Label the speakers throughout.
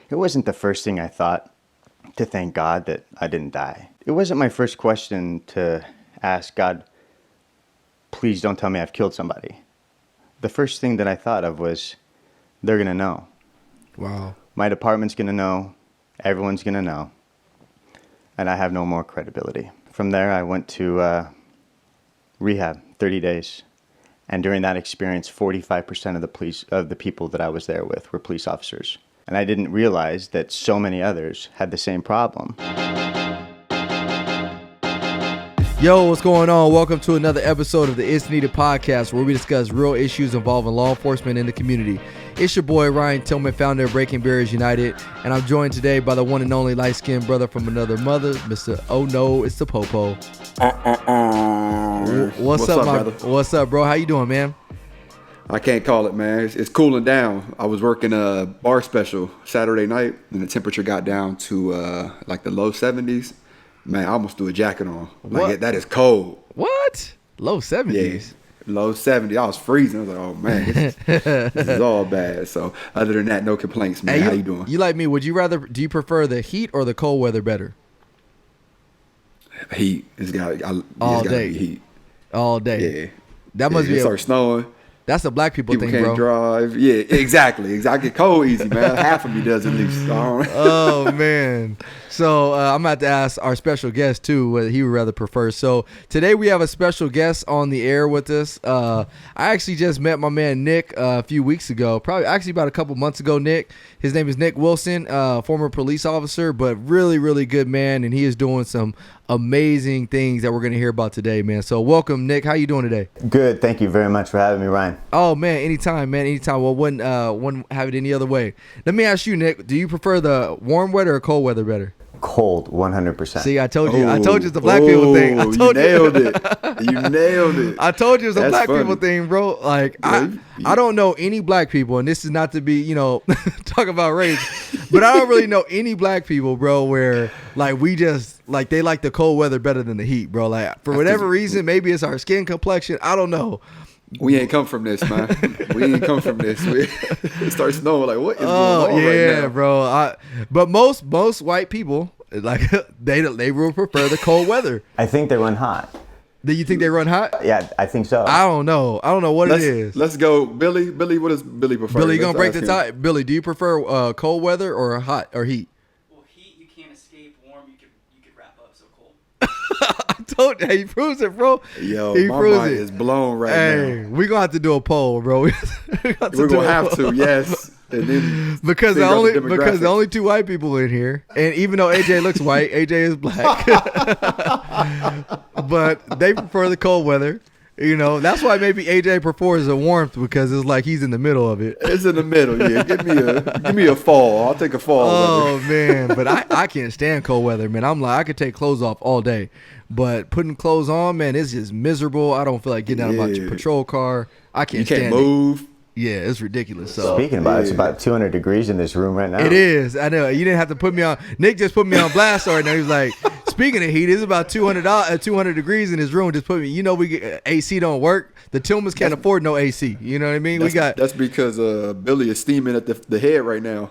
Speaker 1: It wasn't the first thing I thought to thank God that I didn't die. It wasn't my first question to ask God, please don't tell me I've killed somebody. The first thing that I thought of was, they're going to know.
Speaker 2: Wow.
Speaker 1: My department's going to know. Everyone's going to know. And I have no more credibility. From there, I went to rehab, 30 days. And during that experience, 45% of the people that I was there with were police officers. And I didn't realize that so many others had the same problem.
Speaker 2: Yo, what's going on? Welcome to another episode of the It's Needed podcast, where we discuss real issues involving law enforcement in the community. It's your boy Ryan Tillman, founder of Breaking Barriers United, and I'm joined today by the one and only light-skinned brother from another mother, Mr. Oh No, it's the Popo. What's up, brother? What's up, bro? How you doing, man?
Speaker 3: I can't call it, man. It's cooling down. I was working a bar special Saturday night, and the temperature got down to like the low 70s. Man, I almost threw a jacket on. Like, that is cold.
Speaker 2: What? Low 70s?
Speaker 3: Yeah, low 70s. I was freezing. I was like, oh, man, this is all bad. So, other than that, no complaints, man.
Speaker 2: Hey,
Speaker 3: how you doing?
Speaker 2: You like me. Do you prefer the heat or the cold weather better?
Speaker 3: Heat. It's got to be heat.
Speaker 2: All day.
Speaker 3: Yeah.
Speaker 2: That must be
Speaker 3: start snowing.
Speaker 2: That's a black people thing,
Speaker 3: can't
Speaker 2: bro.
Speaker 3: Drive. Yeah, exactly. I get cold easy, man. Half of me does at least.
Speaker 2: Oh, man. So I'm about to ask our special guest, too, what he would rather prefer. So today we have a special guest on the air with us. I actually just met my man Nick a few weeks ago, actually about a couple months ago, Nick. His name is Nick Wilson, former police officer, but really, really good man, and he is doing some amazing things that we're going to hear about today, man. So welcome, Nick. How you doing today?
Speaker 1: Good. Thank you very much for having me, Ryan.
Speaker 2: Oh, man. Anytime, man. Anytime. Well, wouldn't have it any other way. Let me ask you, Nick, do you prefer the warm weather or cold weather better?
Speaker 1: Cold, 100%.
Speaker 2: See, I told you. I told you it's a black people thing. I told
Speaker 3: you. Nailed it. You nailed it.
Speaker 2: I told you it's a
Speaker 3: That's
Speaker 2: black
Speaker 3: funny.
Speaker 2: people thing, bro. Like, yeah, I don't know any black people, and this is not to be, talk about race, but I don't really know any black people, bro, where, like, we just, like, they like the cold weather better than the heat, bro. Like, for whatever reason, maybe it's our skin complexion. I don't know.
Speaker 3: We ain't come from this, man. We ain't come from this. It starts snowing. Like, what is going on right now?
Speaker 2: Bro. But most white people, like, they will prefer the cold weather.
Speaker 1: I think they run hot.
Speaker 2: Do you think they run hot?
Speaker 1: Yeah, I think so.
Speaker 2: I don't know what it is.
Speaker 3: Let's go, Billy. Billy, what does Billy prefer?
Speaker 2: Billy, gonna break the tie. Billy, do you prefer cold weather or hot or heat?
Speaker 4: Well, heat you can't escape. Warm you could wrap up. So cold.
Speaker 2: I told you, he proves it, bro.
Speaker 3: Yo,
Speaker 2: he
Speaker 3: my
Speaker 2: proves
Speaker 3: mind
Speaker 2: it.
Speaker 3: is blown right now.
Speaker 2: Hey, we're gonna have to do a poll, bro.
Speaker 3: We're gonna have to, yes. And then
Speaker 2: because the only two white people in here, and even though AJ looks white, AJ is black, but they prefer the cold weather. That's why maybe AJ prefers the warmth, because it's like he's in the middle of it.
Speaker 3: It's in the middle, yeah. Give me a fall. I'll take a fall.
Speaker 2: Oh man, but I can't stand cold weather, man. I'm like, I could take clothes off all day, but putting clothes on, man, it's just miserable. I don't feel like getting out of my patrol car. I can't stand
Speaker 3: move.
Speaker 2: Yeah, it's ridiculous. So
Speaker 1: speaking about it's about 200 degrees in this room right now.
Speaker 2: It is. I know. You didn't have to put me on. Nick just put me on blast right now. He was like, speaking of heat, it's about 200 degrees in his room. Just put me. We get, AC don't work. The Tillmans can't afford no AC. You know what I mean?
Speaker 3: That's because Billy is steaming at the head right now.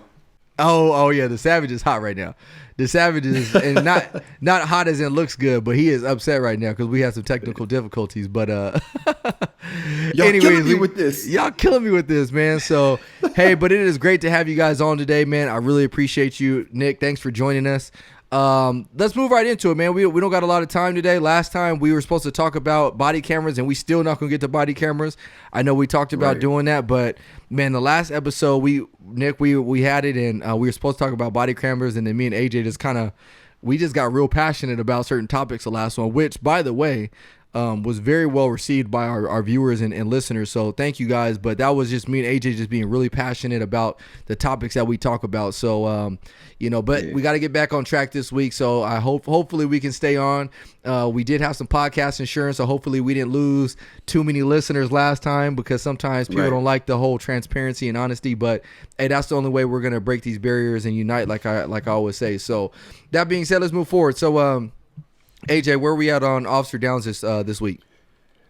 Speaker 2: Oh yeah, the Savage is hot right now. The Savage is and not hot as in looks good, but he is upset right now because we have some technical difficulties. But
Speaker 3: y'all killing me with this.
Speaker 2: Y'all killing me with this, man. So hey, but it is great to have you guys on today, man. I really appreciate you, Nick. Thanks for joining us. Let's move right into it, man. We don't got a lot of time today. Last time we were supposed to talk about body cameras, and we still not gonna get to body cameras. I know we talked about doing that, but man, the last episode we had it, and we were supposed to talk about body cameras, and then me and AJ just got real passionate about certain topics the last one, which, by the way, was very well received by our viewers and listeners. So thank you guys. But that was just me and AJ just being really passionate about the topics that we talk about. So, we got to get back on track this week. So I hopefully we can stay on. We did have some podcast insurance, so hopefully we didn't lose too many listeners last time, because sometimes people don't like the whole transparency and honesty. But hey, that's the only way we're gonna break these barriers and unite, like I always say. So that being said, let's move forward. So AJ, where are we at on Officer Downs this week?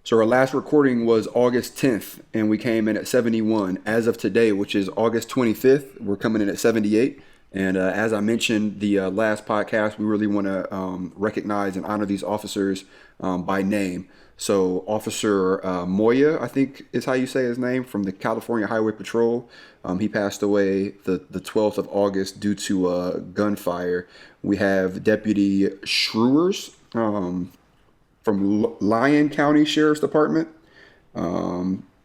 Speaker 3: So our last recording was August 10th, and we came in at 71. As of today, which is August 25th, we're coming in at 78. And as I mentioned the last podcast, we really want to recognize and honor these officers by name. So Officer Moya, I think is how you say his name, from the California Highway Patrol. He passed away the 12th of August due to gunfire. We have Deputy Schrewers from Lyon County Sheriff's Department.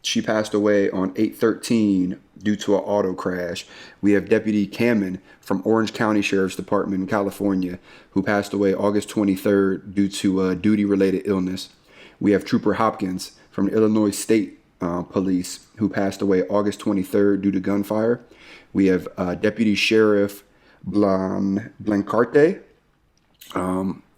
Speaker 3: She passed away on 8/13 due to an auto crash. We have Deputy Cameron from Orange County Sheriff's Department in California, who passed away August 23rd due to duty-related illness. We have Trooper Hopkins from the Illinois State Police, who passed away August 23rd due to gunfire. We have Deputy Sheriff Blancarte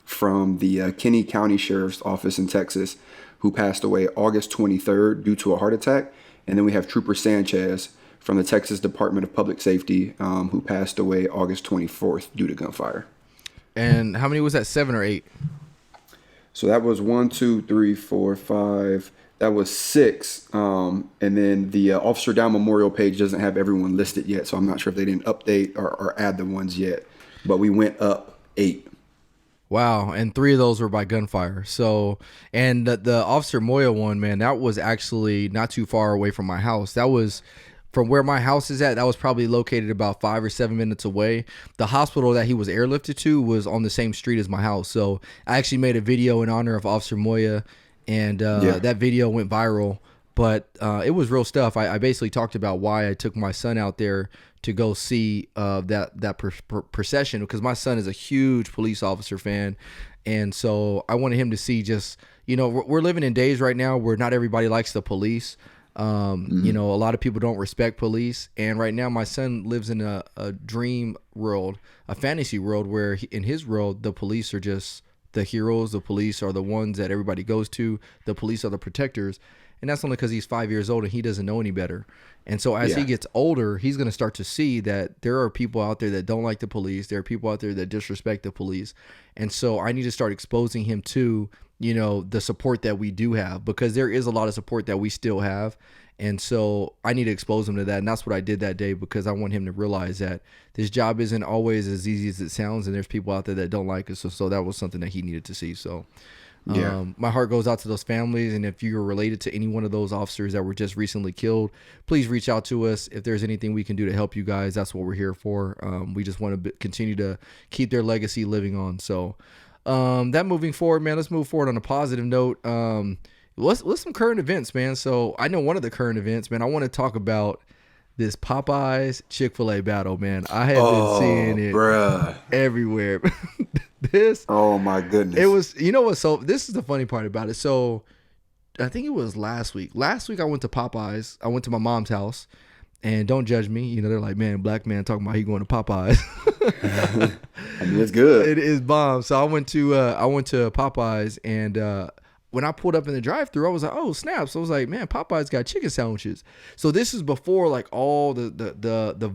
Speaker 3: from the Kinney County Sheriff's Office in Texas, who passed away August 23rd due to a heart attack. And then we have Trooper Sanchez from the Texas Department of Public Safety, who passed away August 24th due to gunfire.
Speaker 2: And how many was that, 7 or 8?
Speaker 3: So that was 1, 2, 3, 4, 5. That was 6. And then the Officer Down Memorial page doesn't have everyone listed yet, so I'm not sure if they didn't update or add the ones yet. But we went up 8.
Speaker 2: Wow, and 3 of those were by gunfire. So, and the Officer Moya one, man, that was actually not too far away from my house. That was from where my house is at. That was probably located about 5 or 7 minutes away. The hospital that he was airlifted to was on the same street as my house. So I actually made a video in honor of Officer Moya, and that video went viral. But it was real stuff. I basically talked about why I took my son out there to go see that procession, because my son is a huge police officer fan. And so I wanted him to see just, we're living in days right now where not everybody likes the police. A lot of people don't respect police. And right now my son lives in a dream world, a fantasy world where in his world, the police are just the heroes. The police are the ones that everybody goes to. The police are the protectors. And that's only because he's 5 years old and he doesn't know any better. And so as he gets older, he's going to start to see that there are people out there that don't like the police. There are people out there that disrespect the police. And so I need to start exposing him to, the support that we do have, because there is a lot of support that we still have. And so I need to expose him to that. And that's what I did that day, because I want him to realize that this job isn't always as easy as it sounds. And there's people out there that don't like us. So that was something that he needed to see. So my heart goes out to those families. And if you're related to any one of those officers that were just recently killed, please reach out to us. If there's anything we can do to help you guys, that's what we're here for. We just want to continue to keep their legacy living on. So that moving forward, man, let's move forward on a positive note. What's some current events, man? So I know one of the current events, man, I want to talk about this Popeyes Chick-fil-A battle, man. I have been seeing it everywhere.
Speaker 3: Oh my goodness.
Speaker 2: It was, what? So this is the funny part about it. So I think it was last week. Last week I went to Popeyes. I went to my mom's house, and don't judge me. They're like, man, black man talking about he going to Popeyes.
Speaker 3: I mean, it's good.
Speaker 2: It is bomb. So I went to Popeyes, and when I pulled up in the drive-thru, I was like, oh, snap. So I was like, man, Popeyes got chicken sandwiches. So this is before like all the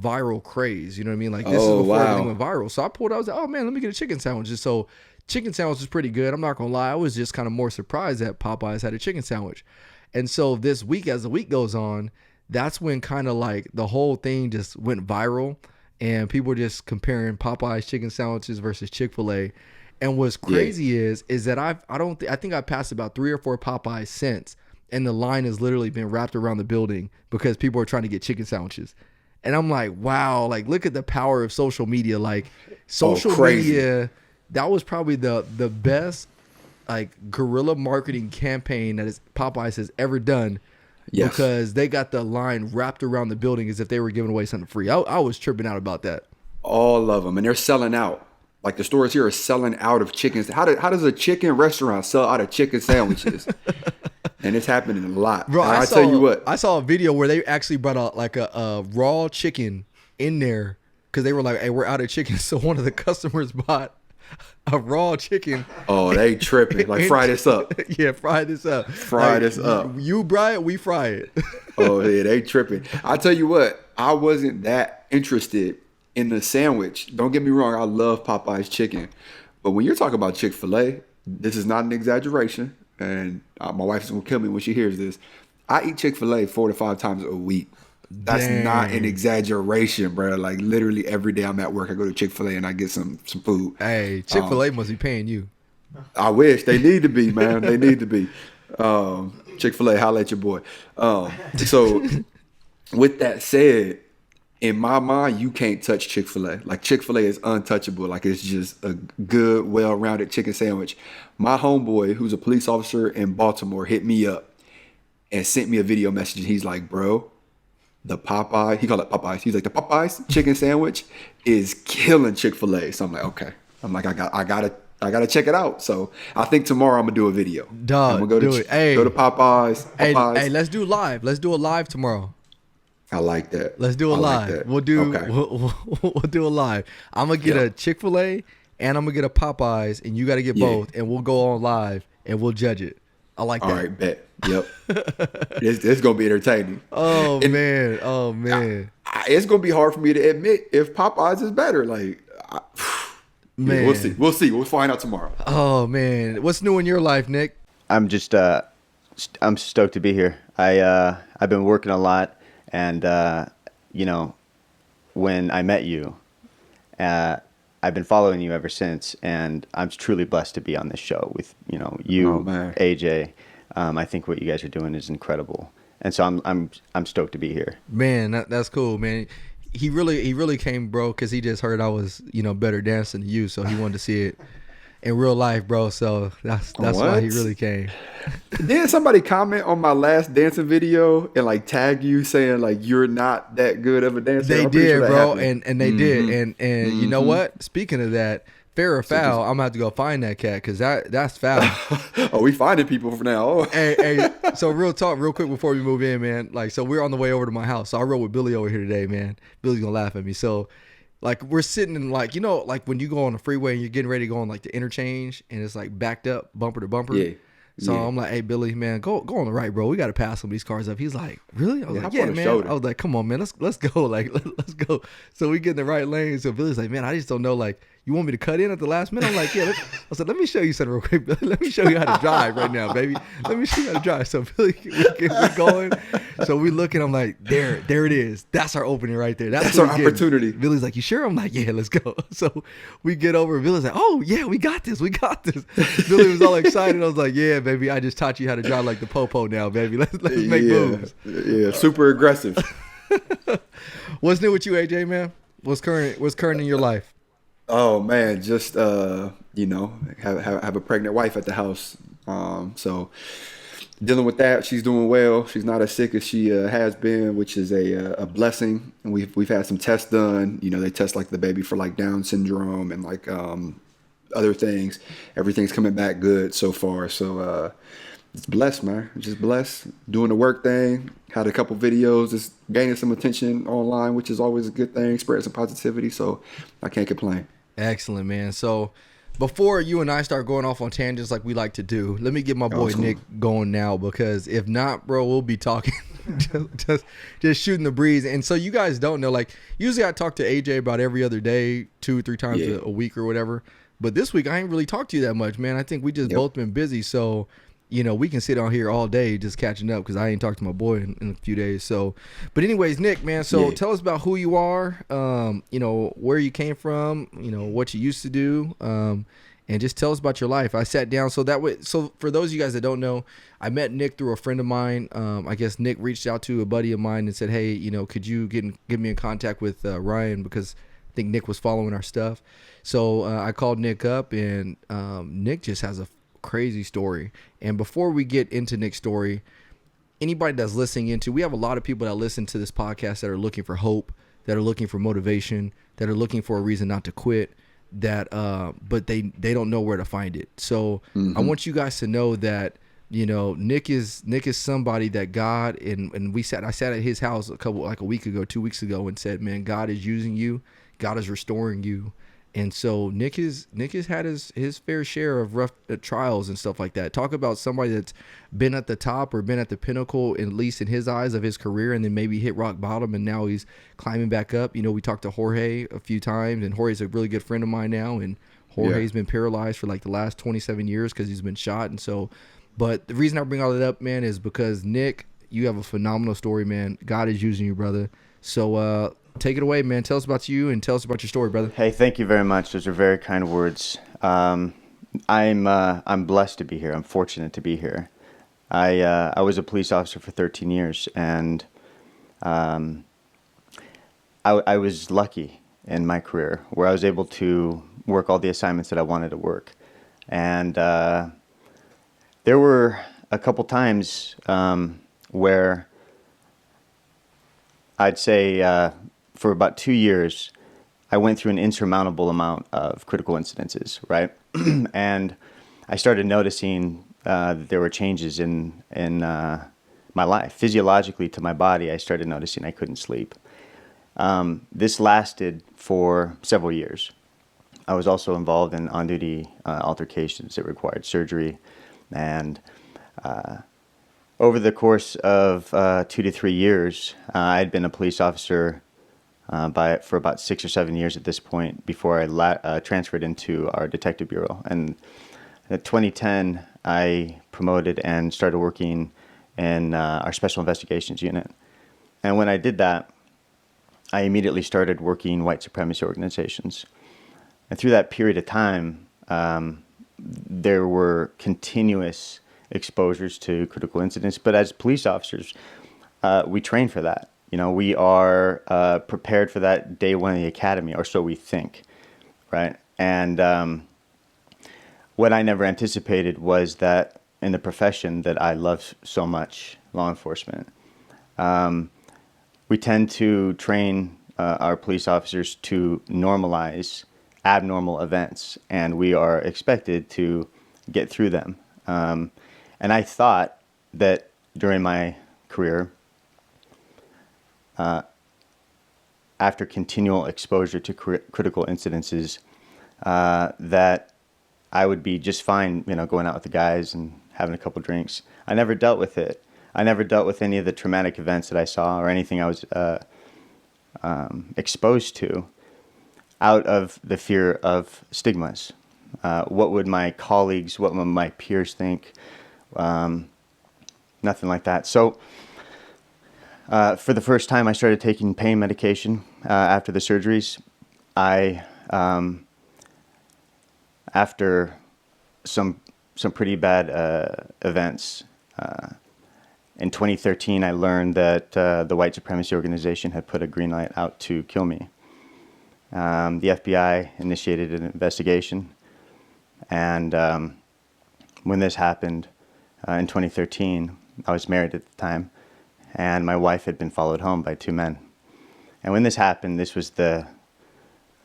Speaker 2: viral craze. You know what I mean? Like this is before everything went viral. So I pulled out, I was like, oh man, let me get a chicken sandwich. So chicken sandwich is pretty good. I'm not going to lie. I was just kind of more surprised that Popeyes had a chicken sandwich. And so this week, as the week goes on, that's when kind of like the whole thing just went viral, and people were just comparing Popeyes chicken sandwiches versus Chick-fil-A. And what's crazy is that I think I passed about 3 or 4 Popeyes since, and the line has literally been wrapped around the building because people are trying to get chicken sandwiches. And I'm like, wow, like look at the power of social media. Like social media, that was probably the best like guerrilla marketing campaign that Popeyes has ever done. Yes. Because they got the line wrapped around the building as if they were giving away something free. I was tripping out about that.
Speaker 3: All of them, and they're selling out. Like the stores here are selling out of chickens. How does a chicken restaurant sell out of chicken sandwiches? And it's happening a lot.
Speaker 2: Bro,
Speaker 3: I tell you what.
Speaker 2: I saw a video where they actually brought out like a raw chicken in there because they were like, hey, we're out of chicken. So one of the customers bought a raw chicken.
Speaker 3: Oh, they tripping. Like, fry this up.
Speaker 2: Yeah, fry this up.
Speaker 3: Fry this up.
Speaker 2: You fry it, we fry it.
Speaker 3: Oh, yeah, they tripping. I tell you what, I wasn't that interested in the sandwich. Don't get me wrong, I love Popeye's chicken. But when you're talking about Chick-fil-A, this is not an exaggeration. And my wife's going to kill me when she hears this. I eat Chick-fil-A 4 to 5 times a week. That's not an
Speaker 2: Dang.
Speaker 3: exaggeration, bro. Like literally every day I'm at work, I go to Chick-fil-A and I get some food.
Speaker 2: Hey, Chick-fil-A must be paying you.
Speaker 3: I wish they need to be, man. They need to be. Chick-fil-A, holla at your boy. So with that said, in my mind, you can't touch Chick-fil-A. Like Chick-fil-A is untouchable. Like it's just a good, well-rounded chicken sandwich. My homeboy, who's a police officer in Baltimore, hit me up and sent me a video message. He's like, bro, the Popeye, he called it Popeyes. He's like, the Popeyes chicken sandwich is killing Chick-fil-A. So I'm like, okay. I'm like, I gotta check it out. So I think tomorrow I'm gonna do a video.
Speaker 2: Dog,
Speaker 3: I'm gonna
Speaker 2: do it. Hey.
Speaker 3: go to Popeyes.
Speaker 2: Hey,
Speaker 3: Popeyes.
Speaker 2: hey, let's do live. Let's do a live tomorrow.
Speaker 3: I like that.
Speaker 2: Let's do a
Speaker 3: I like
Speaker 2: live.
Speaker 3: that.
Speaker 2: We'll do
Speaker 3: Okay.
Speaker 2: we'll do a live. I'm gonna get a Chick-fil-A and I'm gonna get a Popeyes, and you got to get both, and we'll go on live and we'll judge it. I like that.
Speaker 3: All right, bet. Yep. It's gonna be entertaining.
Speaker 2: Oh
Speaker 3: And
Speaker 2: man. Oh man.
Speaker 3: It's gonna be hard for me to admit if Popeyes is better. Like,
Speaker 2: Man.
Speaker 3: we'll see. We'll see. We'll find out tomorrow.
Speaker 2: Oh man. What's new in your life, Nick?
Speaker 1: I'm just I'm stoked to be here. I've been working a lot, and you know, when I met you, I've been following you ever since, and I'm truly blessed to be on this show with you,
Speaker 3: Oh, man.
Speaker 1: AJ. I think what you guys are doing is incredible, and so I'm stoked to be here.
Speaker 2: Man, that's cool, man. He really came, bro, because he just heard I was, better dancing than you, so he wanted to see it in real life, bro. So that's why he
Speaker 3: What?
Speaker 2: really came.
Speaker 3: Didn't somebody comment on my last dancing video and like tag you saying like you're not that good of a dancer?
Speaker 2: They
Speaker 3: I'm pretty
Speaker 2: did,
Speaker 3: sure that
Speaker 2: bro,
Speaker 3: happened.
Speaker 2: and they did, and you know what? Speaking of that, fair or foul, I'm gonna have to go find that cat because that's foul.
Speaker 3: Oh, we finding people for now.
Speaker 2: hey, so real talk, real quick before we move in, man. Like, so we're on the way over to my house. So I rode with Billy over here today, man. Billy's gonna laugh at me. So, like, we're sitting in like, like when you go on the freeway and you're getting ready to go on like the interchange and it's like backed up, bumper to bumper.
Speaker 3: Yeah.
Speaker 2: So
Speaker 3: Yeah.
Speaker 2: I'm like, hey Billy, man, go on the right, bro. We got to pass some of these cars up. He's like, really? I was
Speaker 3: Yeah,
Speaker 2: like,
Speaker 3: hop
Speaker 2: yeah,
Speaker 3: on the
Speaker 2: man.
Speaker 3: shoulder.
Speaker 2: I was like, come on, man, let's go, like, let's go. So we get in the right lane. So Billy's like, man, I just don't know, like, you want me to cut in at the last minute? I'm like, yeah. I said, let me show you something real quick, Billy. Let me show you how to drive right now, baby. Let me show you how to drive. So Billy, we going. So we looking. I'm like, there it is. That's our opening right there.
Speaker 3: That's
Speaker 2: what
Speaker 3: our
Speaker 2: we're getting.
Speaker 3: opportunity.
Speaker 2: Billy's like, you sure? I'm like, yeah, let's go. So we get over. And Billy's like, oh yeah, we got this. Billy was all excited. I was like, yeah, baby, I just taught you how to drive like the popo now, baby. Let's make moves.
Speaker 3: Yeah, super aggressive.
Speaker 2: What's new with you, AJ, man? What's current in your life?
Speaker 3: Oh man, just have a pregnant wife at the house. So dealing with that, she's doing well. She's not as sick as she has been, which is a blessing. And we've had some tests done. They test like the baby for like Down syndrome and like other things. Everything's coming back good so far. So it's blessed, man. Just blessed. Doing the work thing. Had a couple videos, just gaining some attention online, which is always a good thing. Spread some positivity. So I can't complain.
Speaker 2: Excellent, man. So before you and I start going off on tangents like we like to do, let me get my boy
Speaker 3: cool.
Speaker 2: Nick going now, because if not, bro, we'll be talking just shooting the breeze. And so you guys don't know, like, usually I talk to AJ about every other day, 2-3 times
Speaker 3: Yeah.
Speaker 2: a week or whatever. But this week I ain't really talked to you that much, man. I think we just both been busy. So, we can sit on here all day just catching up because I ain't talked to my boy in a few days. So, but anyways, Nick, man, so tell us about who you are, where you came from, what you used to do, and just tell us about your life. I sat down so for those of you guys that don't know, I met Nick through a friend of mine. I guess Nick reached out to a buddy of mine and said, hey, could you get me in contact with Ryan, because I think Nick was following our stuff. So I called Nick up, and Nick just has a crazy story. And before we get into Nick's story, anybody that's listening we have a lot of people that listen to this podcast that are looking for hope, that are looking for motivation, that are looking for a reason not to quit, that but they don't know where to find it. So I want you guys to know that Nick is somebody that God, and I sat at his house a week ago, 2 weeks ago, and said, man, God is using you, God is restoring you. And so Nick has had his fair share of rough trials and stuff like that. Talk about somebody that's been at the top or been at the pinnacle, at least in his eyes, of his career, and then maybe hit rock bottom, and now he's climbing back up. We talked to Jorge a few times, and Jorge's a really good friend of mine now, and Jorge's been paralyzed for like the last 27 years because he's been shot. And so, but the reason I bring all that up, man, is because Nick, You have a phenomenal story, man. God is using you, brother. So take it away, man. Tell us about you and tell us about your story, brother.
Speaker 1: Hey, thank you very much. Those are very kind words. I'm blessed to be here. I'm fortunate to be here. I was a police officer for 13 years, and I was lucky in my career where I was able to work all the assignments that I wanted to work. And there were a couple times where I'd say for about 2 years, I went through an insurmountable amount of critical incidences, right? And I started noticing that there were changes in my life. Physiologically to my body, I started noticing I couldn't sleep. This lasted for several years. I was also involved in on-duty altercations that required surgery. And over the course of 2 to 3 years, I'd been a police officer for about 6 or 7 years at this point before I transferred into our detective bureau. And in 2010, I promoted and started working in our special investigations unit. And when I did that, I immediately started working white supremacy organizations. And through that period of time, there were continuous exposures to critical incidents. But as police officers, we train for that. You know, we are prepared for that day one of the academy, or so we think, right? And what I never anticipated was that in the profession that I love so much, law enforcement, we tend to train our police officers to normalize abnormal events, and we are expected to get through them. And I thought that during my career, after continual exposure to critical incidences, that I would be just fine, you know, going out with the guys and having a couple drinks. I never dealt with it. I never dealt with any of the traumatic events that I saw or anything I was exposed to out of the fear of stigmas. What would my colleagues, what would my peers think? Nothing like that. So for the first time, I started taking pain medication after the surgeries. After some pretty bad events, in 2013, I learned that the white supremacy organization had put a green light out to kill me. The FBI initiated an investigation, and when this happened in 2013, I was married at the time, and my wife had been followed home by 2 men. And when this happened, this was the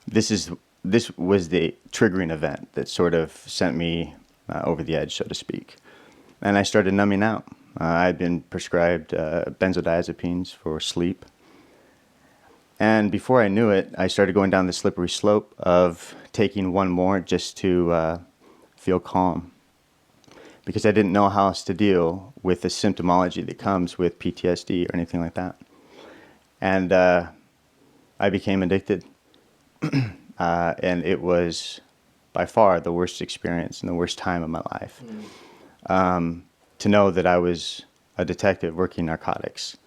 Speaker 1: triggering event that sort of sent me over the edge, so to speak. And I started numbing out. I'd been prescribed benzodiazepines for sleep. And before I knew it, I started going down the slippery slope of taking one more just to feel calm. Because I didn't know how else to deal with the symptomology that comes with PTSD or anything like that. And I became addicted. And it was by far the worst experience and the worst time of my life. To know that I was a detective working narcotics,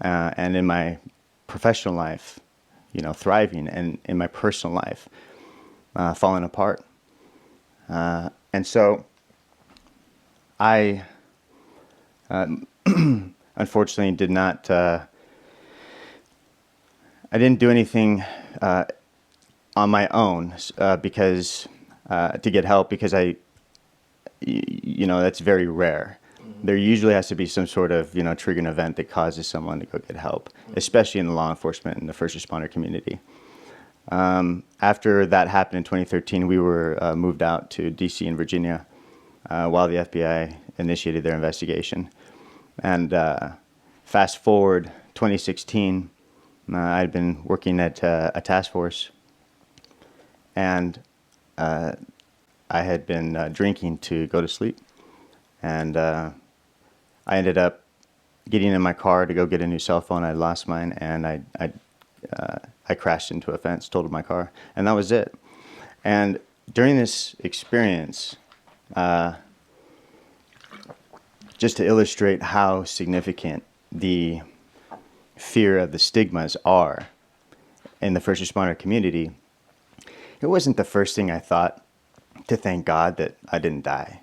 Speaker 1: and in my professional life, you know, thriving, and in my personal life, falling apart. And so I unfortunately did not, I didn't do anything on my own because to get help, because you know, that's very rare. There usually has to be some sort of, you know, triggering event that causes someone to go get help, especially in the law enforcement and the first responder community. After that happened in 2013, we were moved out to DC and Virginia while the FBI initiated their investigation. And fast forward 2016, I'd been working at a task force, and I had been drinking to go to sleep, and I ended up getting in my car to go get a new cell phone. I lost mine, and I crashed into a fence, totaled my car, and that was it. And during this experience, just to illustrate how significant the fear of the stigmas are in the first responder community, it wasn't the first thing I thought to thank God that I didn't die.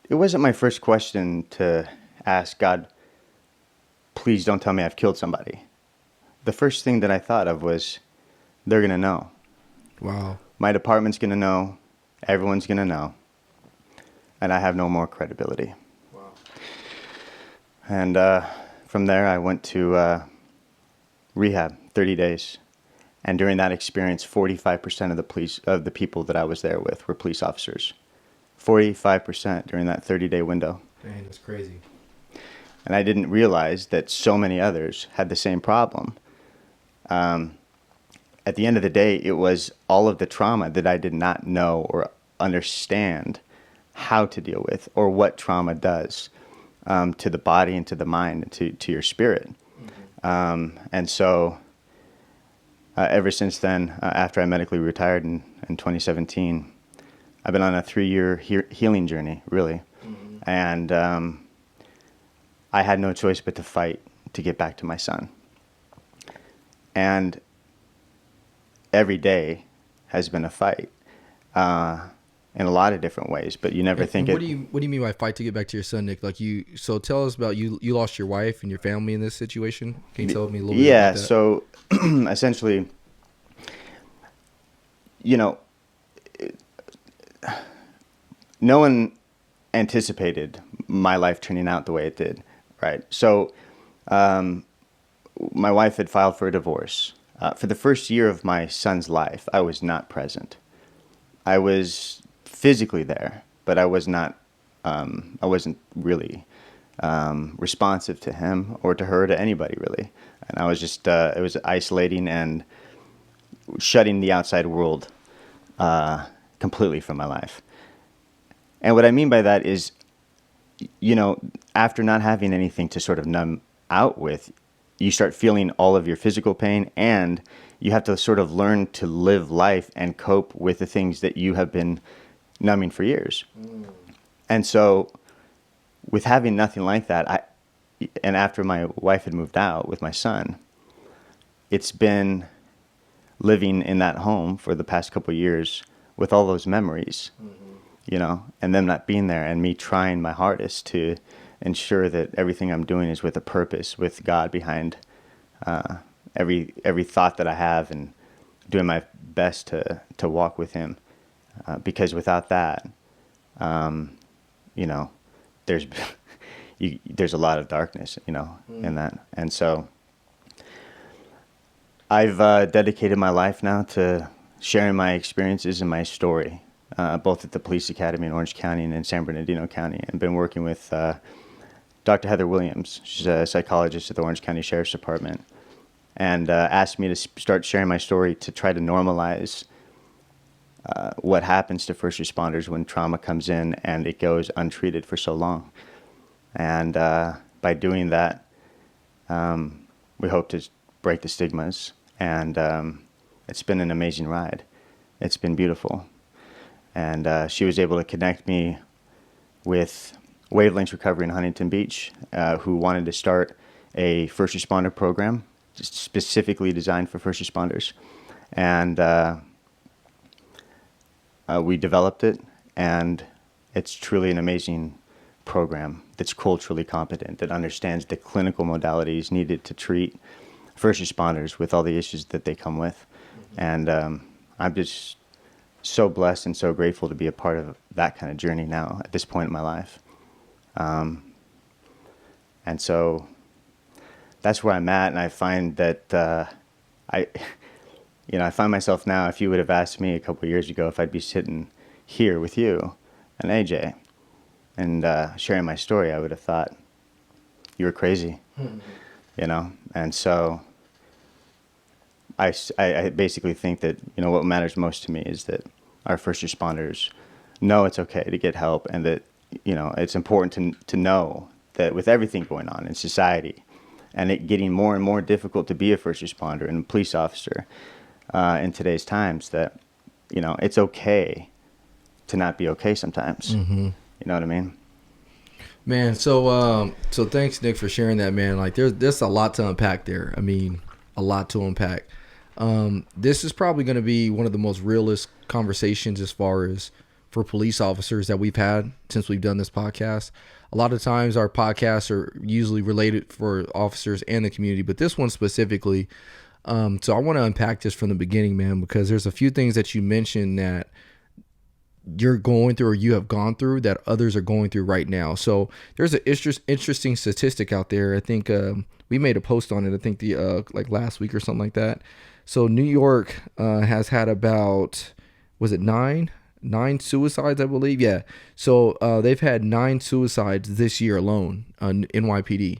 Speaker 1: It wasn't my first question to ask God, please don't tell me I've killed somebody. The first thing that I thought of was, they're going to know.
Speaker 2: Wow.
Speaker 1: My department's going to know. Everyone's going to know. And I have no more credibility.
Speaker 2: Wow.
Speaker 1: And from there, I went to rehab, 30 days. And during that experience, 45% of the people that I was there with were police officers. 45% during that 30-day window.
Speaker 2: Dang, that's crazy.
Speaker 1: And I didn't realize that so many others had the same problem. At the end of the day, it was all of the trauma that I did not know or understand how to deal with, or what trauma does to the body and to the mind and to your spirit. And so ever since then, after I medically retired in 2017, I've been on a 3-year healing journey, really. And I had no choice but to fight to get back to my son. And every day has been a fight in a lot of different ways, but you never think
Speaker 2: and
Speaker 1: it.
Speaker 2: what do you mean by fight to get back to your son, Nick? Like so tell us about you lost your wife and your family in this situation. Can you tell me a little bit about that?
Speaker 1: So essentially, no one anticipated my life turning out the way it did, right? So my wife had filed for a divorce. For the first year of my son's life, I was not present. I was physically there, but I wasn't really responsive to him or to her, to anybody really. And I was just, it was isolating and shutting the outside world completely from my life. And what I mean by that is, after not having anything to sort of numb out with, you start feeling all of your physical pain, and you have to sort of learn to live life and cope with the things that you have been numbing for years. And so with having nothing like that, and after my wife had moved out with my son, it's been living in that home for the past couple of years with all those memories, and them not being there, and me trying my hardest to ensure that everything I'm doing is with a purpose, with God behind every thought that I have, and doing my best to walk with Him, because without that, there's there's a lot of darkness, in that. And so I've dedicated my life now to sharing my experiences and my story, both at the Police Academy in Orange County and in San Bernardino County, and been working with Dr. Heather Williams. She's a psychologist at the Orange County Sheriff's Department, and asked me to start sharing my story to try to normalize what happens to first responders when trauma comes in and it goes untreated for so long. And by doing that, we hope to break the stigmas. And it's been an amazing ride. It's been beautiful. And she was able to connect me with Wavelengths Recovery in Huntington Beach, who wanted to start a first responder program specifically designed for first responders. And we developed it, and it's truly an amazing program that's culturally competent, that understands the clinical modalities needed to treat first responders with all the issues that they come with. And I'm just so blessed and so grateful to be a part of that kind of journey now at this point in my life. And so that's where I'm at, and I find that I find myself now, if you would have asked me a couple of years ago if I'd be sitting here with you and AJ and sharing my story, I would have thought you were crazy, And so I basically think that, what matters most to me is that our first responders know it's okay to get help, and that, it's important to know that with everything going on in society, and it getting more and more difficult to be a first responder and a police officer in today's times, that, it's okay to not be okay sometimes. You know what I mean?
Speaker 2: Man, so thanks, Nick, for sharing that, man. Like, there's a lot to unpack there. I mean, a lot to unpack. This is probably going to be one of the most realist conversations as far as for police officers that we've had since we've done this podcast. A lot of times our podcasts are usually related for officers and the community, but this one specifically. So I want to unpack this from the beginning, man, because there's a few things that you mentioned that you're going through or you have gone through that others are going through right now. So there's an interesting statistic out there. I think we made a post on it. I think the like last week or something like that. So New York has had about, was it nine suicides, I believe? Yeah. So they've had 9 suicides this year alone on NYPD.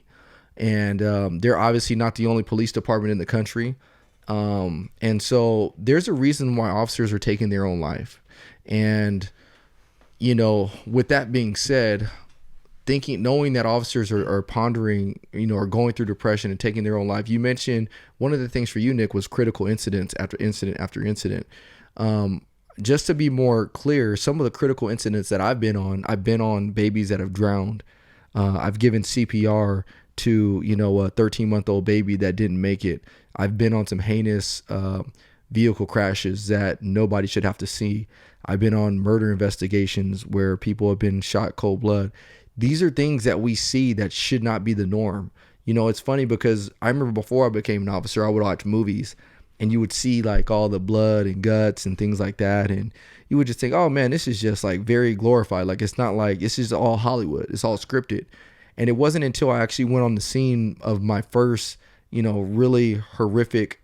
Speaker 2: And they're obviously not the only police department in the country. And so there's a reason why officers are taking their own life. And, you know, with that being said, knowing that officers are pondering, you know, are going through depression and taking their own life. You mentioned one of the things for you, Nick, was critical incidents after incident after incident. Just to be more clear, some of the critical incidents that I've been on babies that have drowned. I've given CPR to, you know, a 13-month-old baby that didn't make it. I've been on some heinous vehicle crashes that nobody should have to see. I've been on murder investigations where people have been shot cold blood. These are things that we see that should not be the norm. You know, it's funny because I remember before I became an officer, I would watch movies and you would see like all the blood and guts and things like that. And you would just think, oh man, this is just like very glorified. Like, it's not like, it's just all Hollywood. It's all scripted. And it wasn't until I actually went on the scene of my first, you know, really horrific,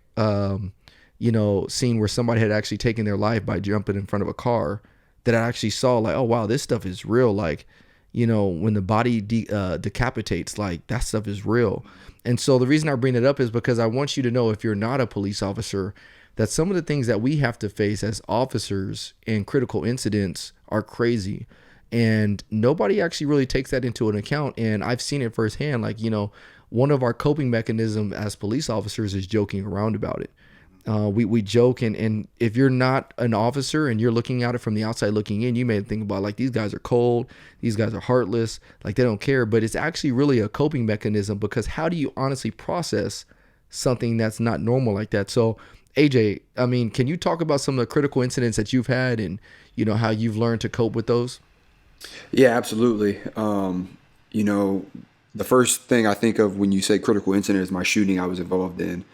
Speaker 2: you know, scene where somebody had actually taken their life by jumping in front of a car that I actually saw like, oh wow, this stuff is real. Like, you know, when the body decapitates, like that stuff is real. And so the reason I bring it up is because I want you to know, if you're not a police officer, that some of the things that we have to face as officers in critical incidents are crazy. And nobody actually really takes that into an account. And I've seen it firsthand. Like, you know, one of our coping mechanisms as police officers is joking around about it. We joke, and if you're not an officer and you're looking at it from the outside looking in, you may think about like, these guys are cold, these guys are heartless, like they don't care. But it's actually really a coping mechanism, because how do you honestly process something that's not normal like that? So AJ, I mean, can you talk about some of the critical incidents that you've had and, you know, how you've learned to cope with those?
Speaker 3: Yeah, absolutely. You know, the first thing I think of when you say critical incident is my shooting I was involved in.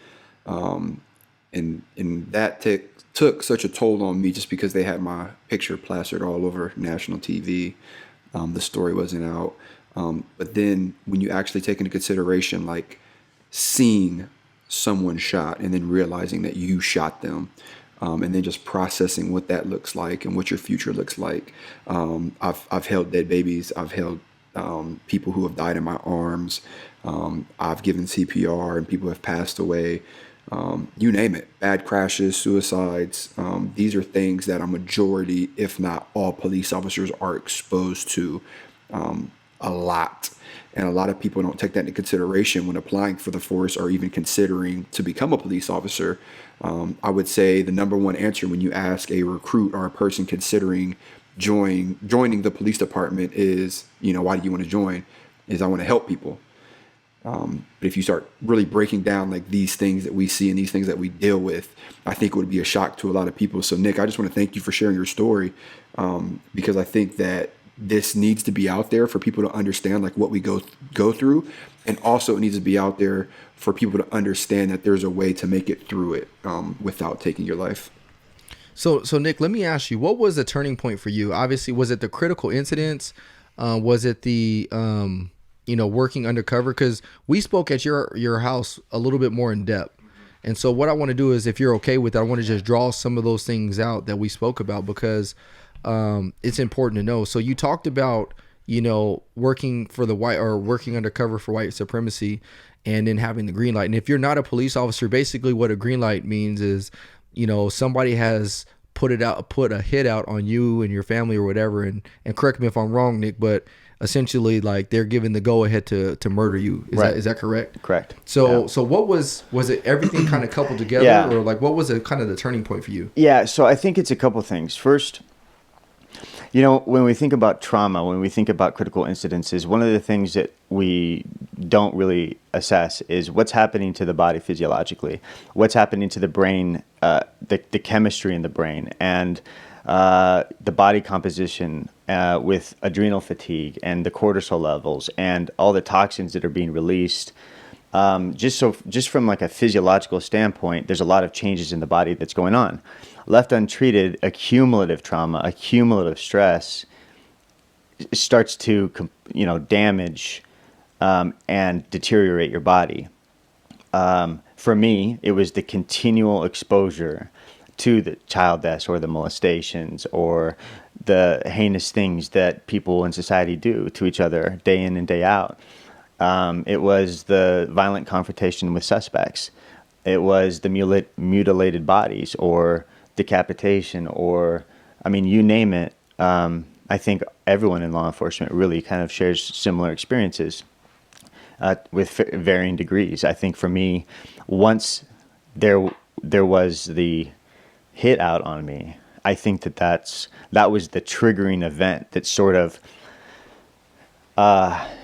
Speaker 3: And that took such a toll on me just because they had my picture plastered all over national TV. The story wasn't out. But then when you actually take into consideration, like seeing someone shot and then realizing that you shot them, and then just processing what that looks like and what your future looks like. I've held dead babies. I've held people who have died in my arms. I've given CPR and people have passed away. You name it, bad crashes, suicides. These are things that a majority, if not all, police officers are exposed to a lot. And a lot of people don't take that into consideration when applying for the force or even considering to become a police officer. I would say the number one answer when you ask a recruit or a person considering joining the police department is, you know, why do you want to join? Is I want to help people. But if you start really breaking down like these things that we see and these things that we deal with, I think it would be a shock to a lot of people. So Nick, I just want to thank you for sharing your story, because I think that this needs to be out there for people to understand like what we go through, and also it needs to be out there for people to understand that there's a way to make it through it without taking your life.
Speaker 2: So Nick, let me ask you, what was the turning point for you? Obviously, was it the critical incidents? Was it the you know, working undercover? Because we spoke at your house a little bit more in depth. And so what I want to do is, if you're okay with it, I want to just draw some of those things out that we spoke about, because it's important to know. So you talked about, you know, working for the white, or working undercover for white supremacy, and then having the green light. And if you're not a police officer, basically what a green light means is, you know, somebody has put a hit out on you and your family or whatever. And correct me if I'm wrong, Nick, but essentially like they're giving the go ahead to murder you. Is that correct?
Speaker 1: Correct.
Speaker 2: So
Speaker 1: Yeah.
Speaker 2: so what was it everything kind of coupled together?
Speaker 1: Yeah.
Speaker 2: Or like what was it kind of the turning point for you?
Speaker 1: Yeah, so I think it's a couple things. First, You know, when we think about trauma, when we think about critical incidences, one of the things that we don't really assess is what's happening to the body physiologically, what's happening to the brain, the chemistry in the brain, and the body composition with adrenal fatigue and the cortisol levels and all the toxins that are being released. Just from like a physiological standpoint, there's a lot of changes in the body that's going on. Left untreated, accumulative trauma, accumulative stress starts to, damage and deteriorate your body. For me, it was the continual exposure to the child deaths or the molestations or the heinous things that people in society do to each other day in and day out. It was the violent confrontation with suspects. It was the mutilated bodies or decapitation or, you name it. I think everyone in law enforcement really kind of shares similar experiences with varying degrees. I think for me, once there was the hit out on me, I think that was the triggering event that sort of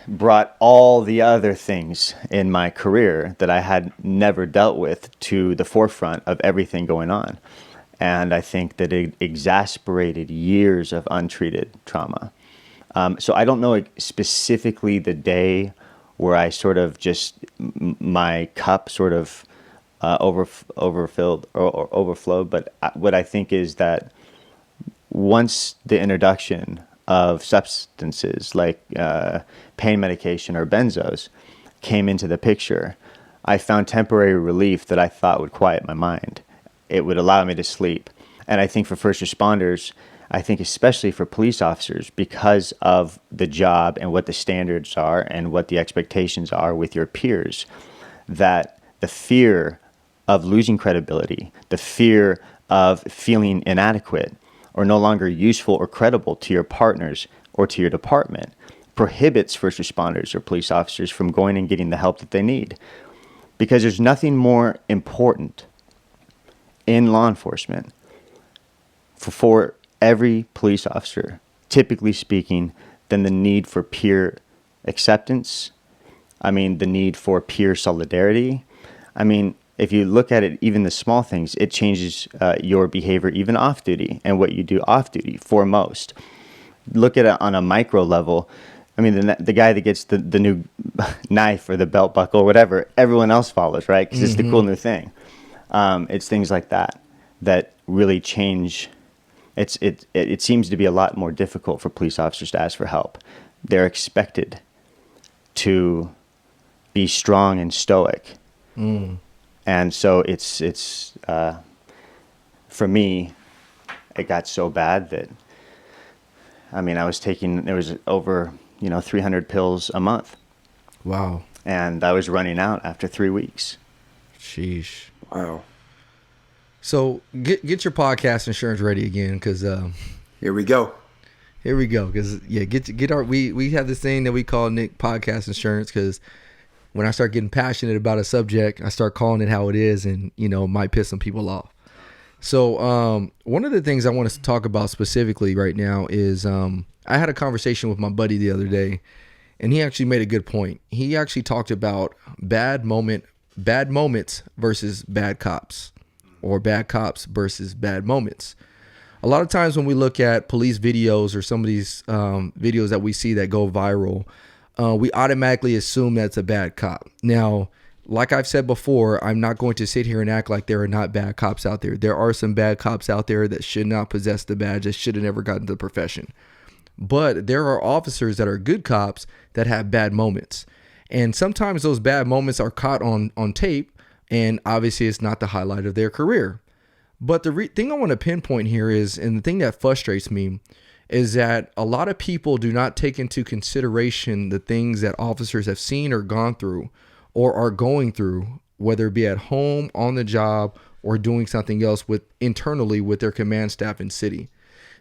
Speaker 1: brought all the other things in my career that I had never dealt with to the forefront of everything going on. And I think that it exasperated years of untreated trauma. So I don't know specifically the day where I sort of just, my cup sort of overfilled or overflowed. But what I think is that once the introduction of substances like pain medication or benzos came into the picture, I found temporary relief that I thought would quiet my mind. It would allow me to sleep. And I think for first responders, I think especially for police officers, because of the job and what the standards are and what the expectations are with your peers, that the fear of losing credibility, the fear of feeling inadequate or no longer useful or credible to your partners or to your department prohibits first responders or police officers from going and getting the help that they need. Because there's nothing more important in law enforcement for every police officer, typically speaking, than the need for peer acceptance. The need for peer solidarity. If you look at it, even the small things, it changes your behavior even off duty and what you do off duty foremost. Look at it on a micro level. The guy that gets the new knife or the belt buckle or whatever, everyone else follows, right? Because it's the cool new thing. It's things like that really change. It seems to be a lot more difficult for police officers to ask for help. They're expected to be strong and stoic. And so it's for me, it got so bad that, I was taking, there was over, 300 pills a month.
Speaker 2: Wow.
Speaker 1: And I was running out after 3 weeks.
Speaker 2: Sheesh.
Speaker 3: Wow.
Speaker 2: So get your podcast insurance ready again, because
Speaker 3: Here we go.
Speaker 2: Because get our we have this thing that we call Nick podcast insurance, because when I start getting passionate about a subject, I start calling it how it is, and it might piss some people off. So one of the things I want to talk about specifically right now is I had a conversation with my buddy the other day, and he actually made a good point. He actually talked about bad moments versus bad cops, or bad cops versus bad moments. A lot of times when we look at police videos or some of these videos that we see that go viral, we automatically assume that's a bad cop. Now, like I've said before, I'm not going to sit here and act like there are not bad cops out there. There are some bad cops out there that should not possess the badge, that should have never gotten the profession. But there are officers that are good cops that have bad moments. And sometimes those bad moments are caught on tape, and obviously it's not the highlight of their career. But the thing I want to pinpoint here is, and the thing that frustrates me, is that a lot of people do not take into consideration the things that officers have seen or gone through or are going through, whether it be at home, on the job, or doing something else internally with their command staff and city.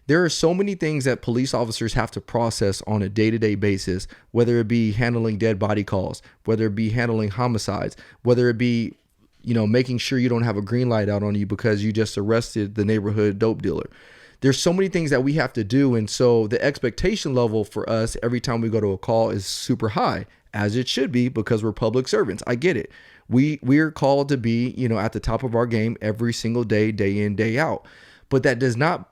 Speaker 2: There are so many things that police officers have to process on a day-to-day basis, whether it be handling dead body calls, whether it be handling homicides, whether it be, making sure you don't have a green light out on you because you just arrested the neighborhood dope dealer. there's so many things that we have to do. And so the expectation level for us every time we go to a call is super high, as it should be, because we're public servants. I get it. We're called to be, at the top of our game every single day, day in, day out. But that does not,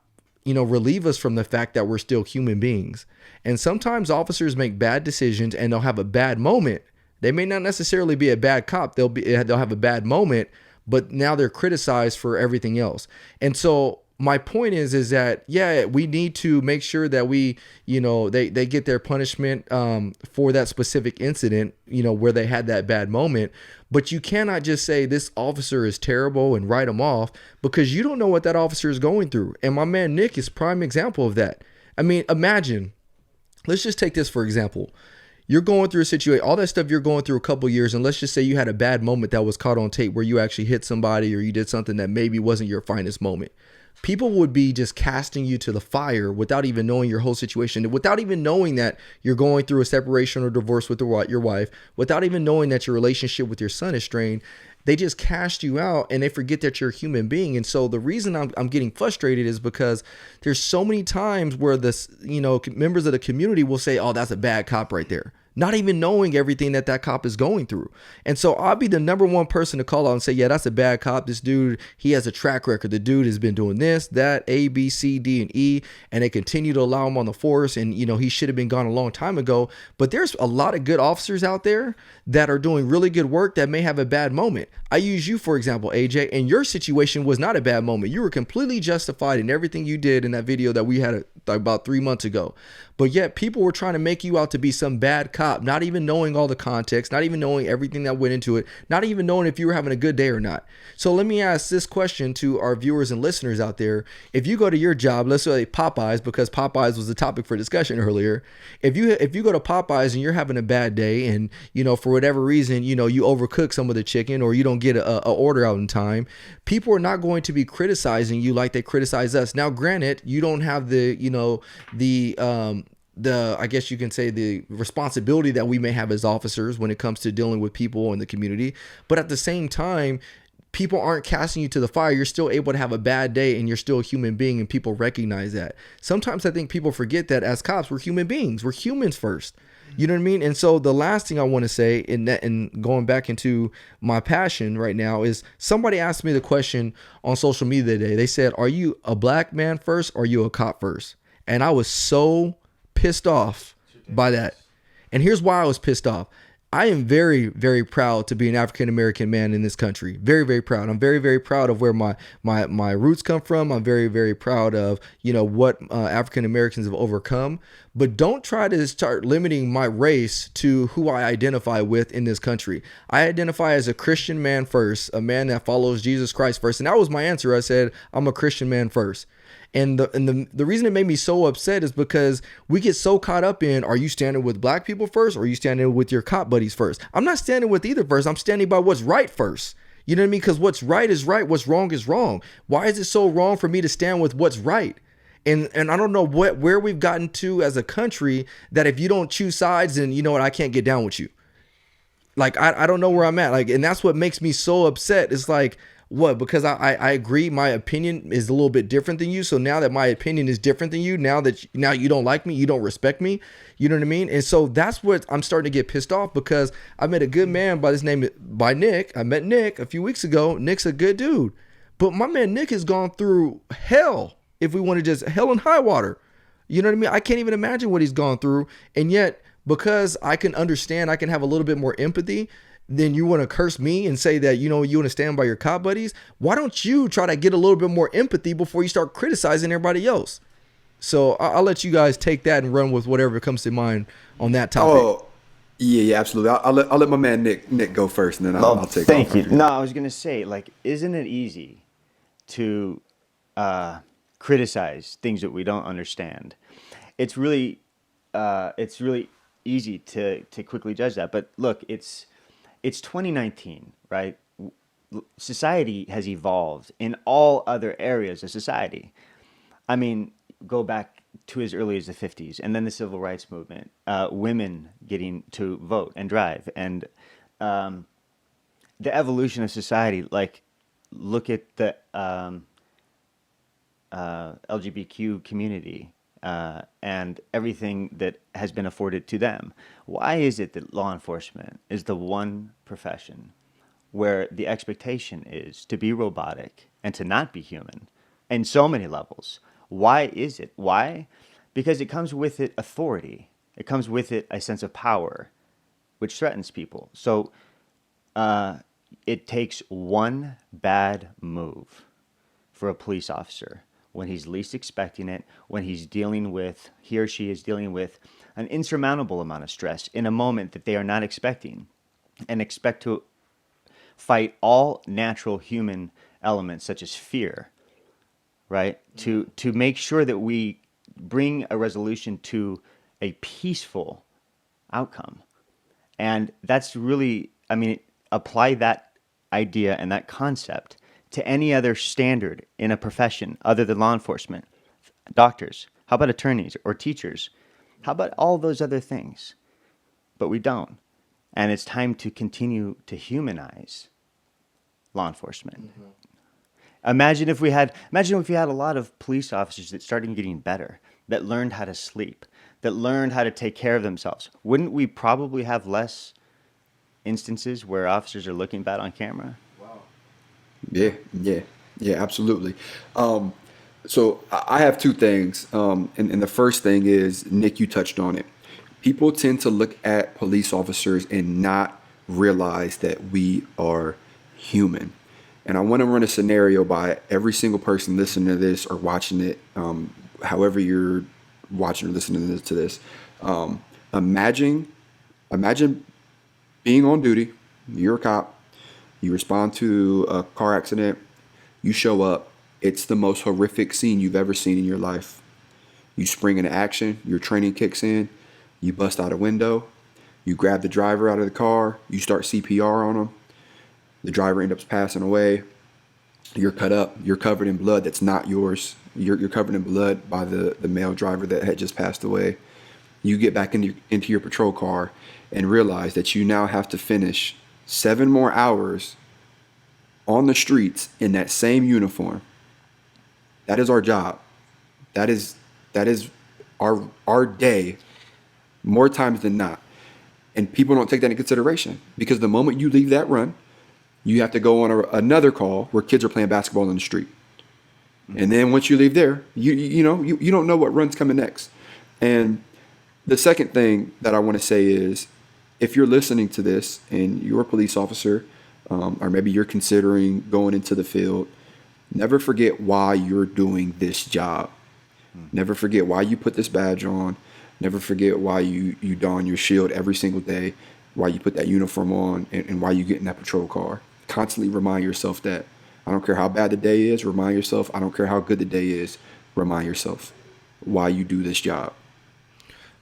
Speaker 2: relieve us from the fact that we're still human beings. And sometimes officers make bad decisions and they'll have a bad moment. They may not necessarily be a bad cop. They'll have a bad moment, but now they're criticized for everything else. And so my point is that, yeah, we need to make sure that we, they get their punishment for that specific incident, where they had that bad moment. But you cannot just say this officer is terrible and write them off, because you don't know what that officer is going through. And my man Nick is prime example of that. I mean, imagine, let's just take this for example. You're going through a situation, all that stuff you're going through a couple years, and let's just say you had a bad moment that was caught on tape where you actually hit somebody or you did something that maybe wasn't your finest moment. People would be just casting you to the fire without even knowing your whole situation, without even knowing that you're going through a separation or divorce with your wife, without even knowing that your relationship with your son is strained. They just cast you out and they forget that you're a human being. And so the reason I'm getting frustrated is because there's so many times where members of the community will say, oh, that's a bad cop right there, not even knowing everything that cop is going through. And so I'll be the number one person to call out and say, yeah, that's a bad cop. This dude, he has a track record. The dude has been doing this, that, A, B, C, D, and E, and they continue to allow him on the force. And, he should have been gone a long time ago. But there's a lot of good officers out there that are doing really good work that may have a bad moment. I use you, for example, AJ, and your situation was not a bad moment. You were completely justified in everything you did in that video that we had about 3 months ago. But yet people were trying to make you out to be some bad cop, not even knowing all the context, not even knowing everything that went into it, not even knowing if you were having a good day or not. So let me ask this question to our viewers and listeners out there. If you go to your job, let's say Popeyes, because Popeyes was the topic for discussion earlier. If you go to Popeyes and you're having a bad day and, for whatever reason, you overcook some of the chicken or you don't get a order out in time, people are not going to be criticizing you like they criticize us. Now, granted, you don't have I guess you can say the responsibility that we may have as officers when it comes to dealing with people in the community. But at the same time, people aren't casting you to the fire. You're still able to have a bad day and you're still a human being, and people recognize that. Sometimes I think people forget that as cops, we're human beings. We're humans first. You know what I mean? And so the last thing I want to say and going back into my passion right now is somebody asked me the question on social media today. They said, are you a black man first or are you a cop first? And I was so pissed off by that. And here's why I was pissed off. I am very, very proud to be an African-American man in this country. Very, very proud. I'm very, very proud of where my roots come from. I'm very, very proud of, what African-Americans have overcome. But don't try to start limiting my race to who I identify with in this country. I identify as a Christian man first, a man that follows Jesus Christ first. And that was my answer. I said, I'm a Christian man first. And the reason it made me so upset is because we get so caught up in, are you standing with black people first or are you standing with your cop buddies first? I'm not standing with either first. I'm standing by what's right first. You know what I mean? Because what's right is right. What's wrong is wrong. Why is it so wrong for me to stand with what's right? And I don't know where we've gotten to as a country that if you don't choose sides, then you know what, I can't get down with you. Like, I don't know where I'm at. Like, and that's what makes me so upset. It's like, what? Because I agree my opinion is a little bit different than you. So now that my opinion is different than you, now you don't like me, you don't respect me, you know what I mean? And so that's what I'm starting to get pissed off, because I met a good man by Nick. I met Nick a few weeks ago. Nick's a good dude. But my man Nick has gone through hell, if we want to just hell and high water. You know what I mean? I can't even imagine what he's gone through. And yet, because I can understand, I can have a little bit more empathy, then you want to curse me and say that, you want to stand by your cop buddies. Why don't you try to get a little bit more empathy before you start criticizing everybody else? So I'll let you guys take that and run with whatever comes to mind on that topic.
Speaker 3: Oh, yeah, absolutely. I'll let my man Nick go first, and then I'll take
Speaker 1: Thank
Speaker 3: off
Speaker 1: you.
Speaker 3: from here.
Speaker 1: No, I was going to say, like, isn't it easy to criticize things that we don't understand? It's really easy to quickly judge that. But look, it's 2019, right? Society has evolved in all other areas of society. I mean, go back to as early as the 50s, and then the civil rights movement, women getting to vote and drive, and the evolution of society. Like, look at LGBTQ community and everything that has been afforded to them. Why is it that law enforcement is the one profession where the expectation is to be robotic and to not be human in so many levels? Why is it? Why? Because it comes with it authority. It comes with it a sense of power, which threatens people. So it takes one bad move for a police officer when he's least expecting it, when he or she is dealing with an insurmountable amount of stress in a moment that they are not expecting, and expect to fight all natural human elements such as fear, right? To make sure that we bring a resolution to a peaceful outcome. And that's really, I mean, apply that idea and that concept to any other standard in a profession other than law enforcement. Doctors, how about attorneys or teachers? How about all those other things? But we don't. And it's time to continue to humanize law enforcement. Imagine if we had a lot of police officers that started getting better, that learned how to sleep, that learned how to take care of themselves. Wouldn't we probably have less instances where officers are looking bad on camera?
Speaker 3: Yeah, absolutely. So I have two things. And the first thing is, Nick, you touched on it. People tend to look at police officers and not realize that we are human. And I want to run a scenario by every single person listening to this or watching it, however you're watching or listening to this. Imagine being on duty. You're a cop. You respond to a car accident. You show up. It's the most horrific scene you've ever seen in your life. You spring into action. Your training kicks in. You bust out a window. You grab the driver out of the car. You start CPR on him. The driver ends up passing away. You're cut up. You're covered in blood that's not yours. You're covered in blood by the male driver that had just passed away. You get back into your patrol car and realize that you now have to finish 7 more hours on the streets in that same uniform. That is our job. That is our day more times than not. And people don't take that into consideration, because the moment you leave that run, you have to go on another call where kids are playing basketball in the street. And then once you leave there, you don't know what run's coming next. And the second thing that I want to say is, if you're listening to this and you're a police officer, or maybe you're considering going into the field, never forget why you're doing this job. Never forget why you put this badge on. Never forget why you don your shield every single day, why you put that uniform on, and why you get in that patrol car. Constantly remind yourself that. I don't care how bad the day is, remind yourself. I don't care how good the day is, remind yourself why you do this job.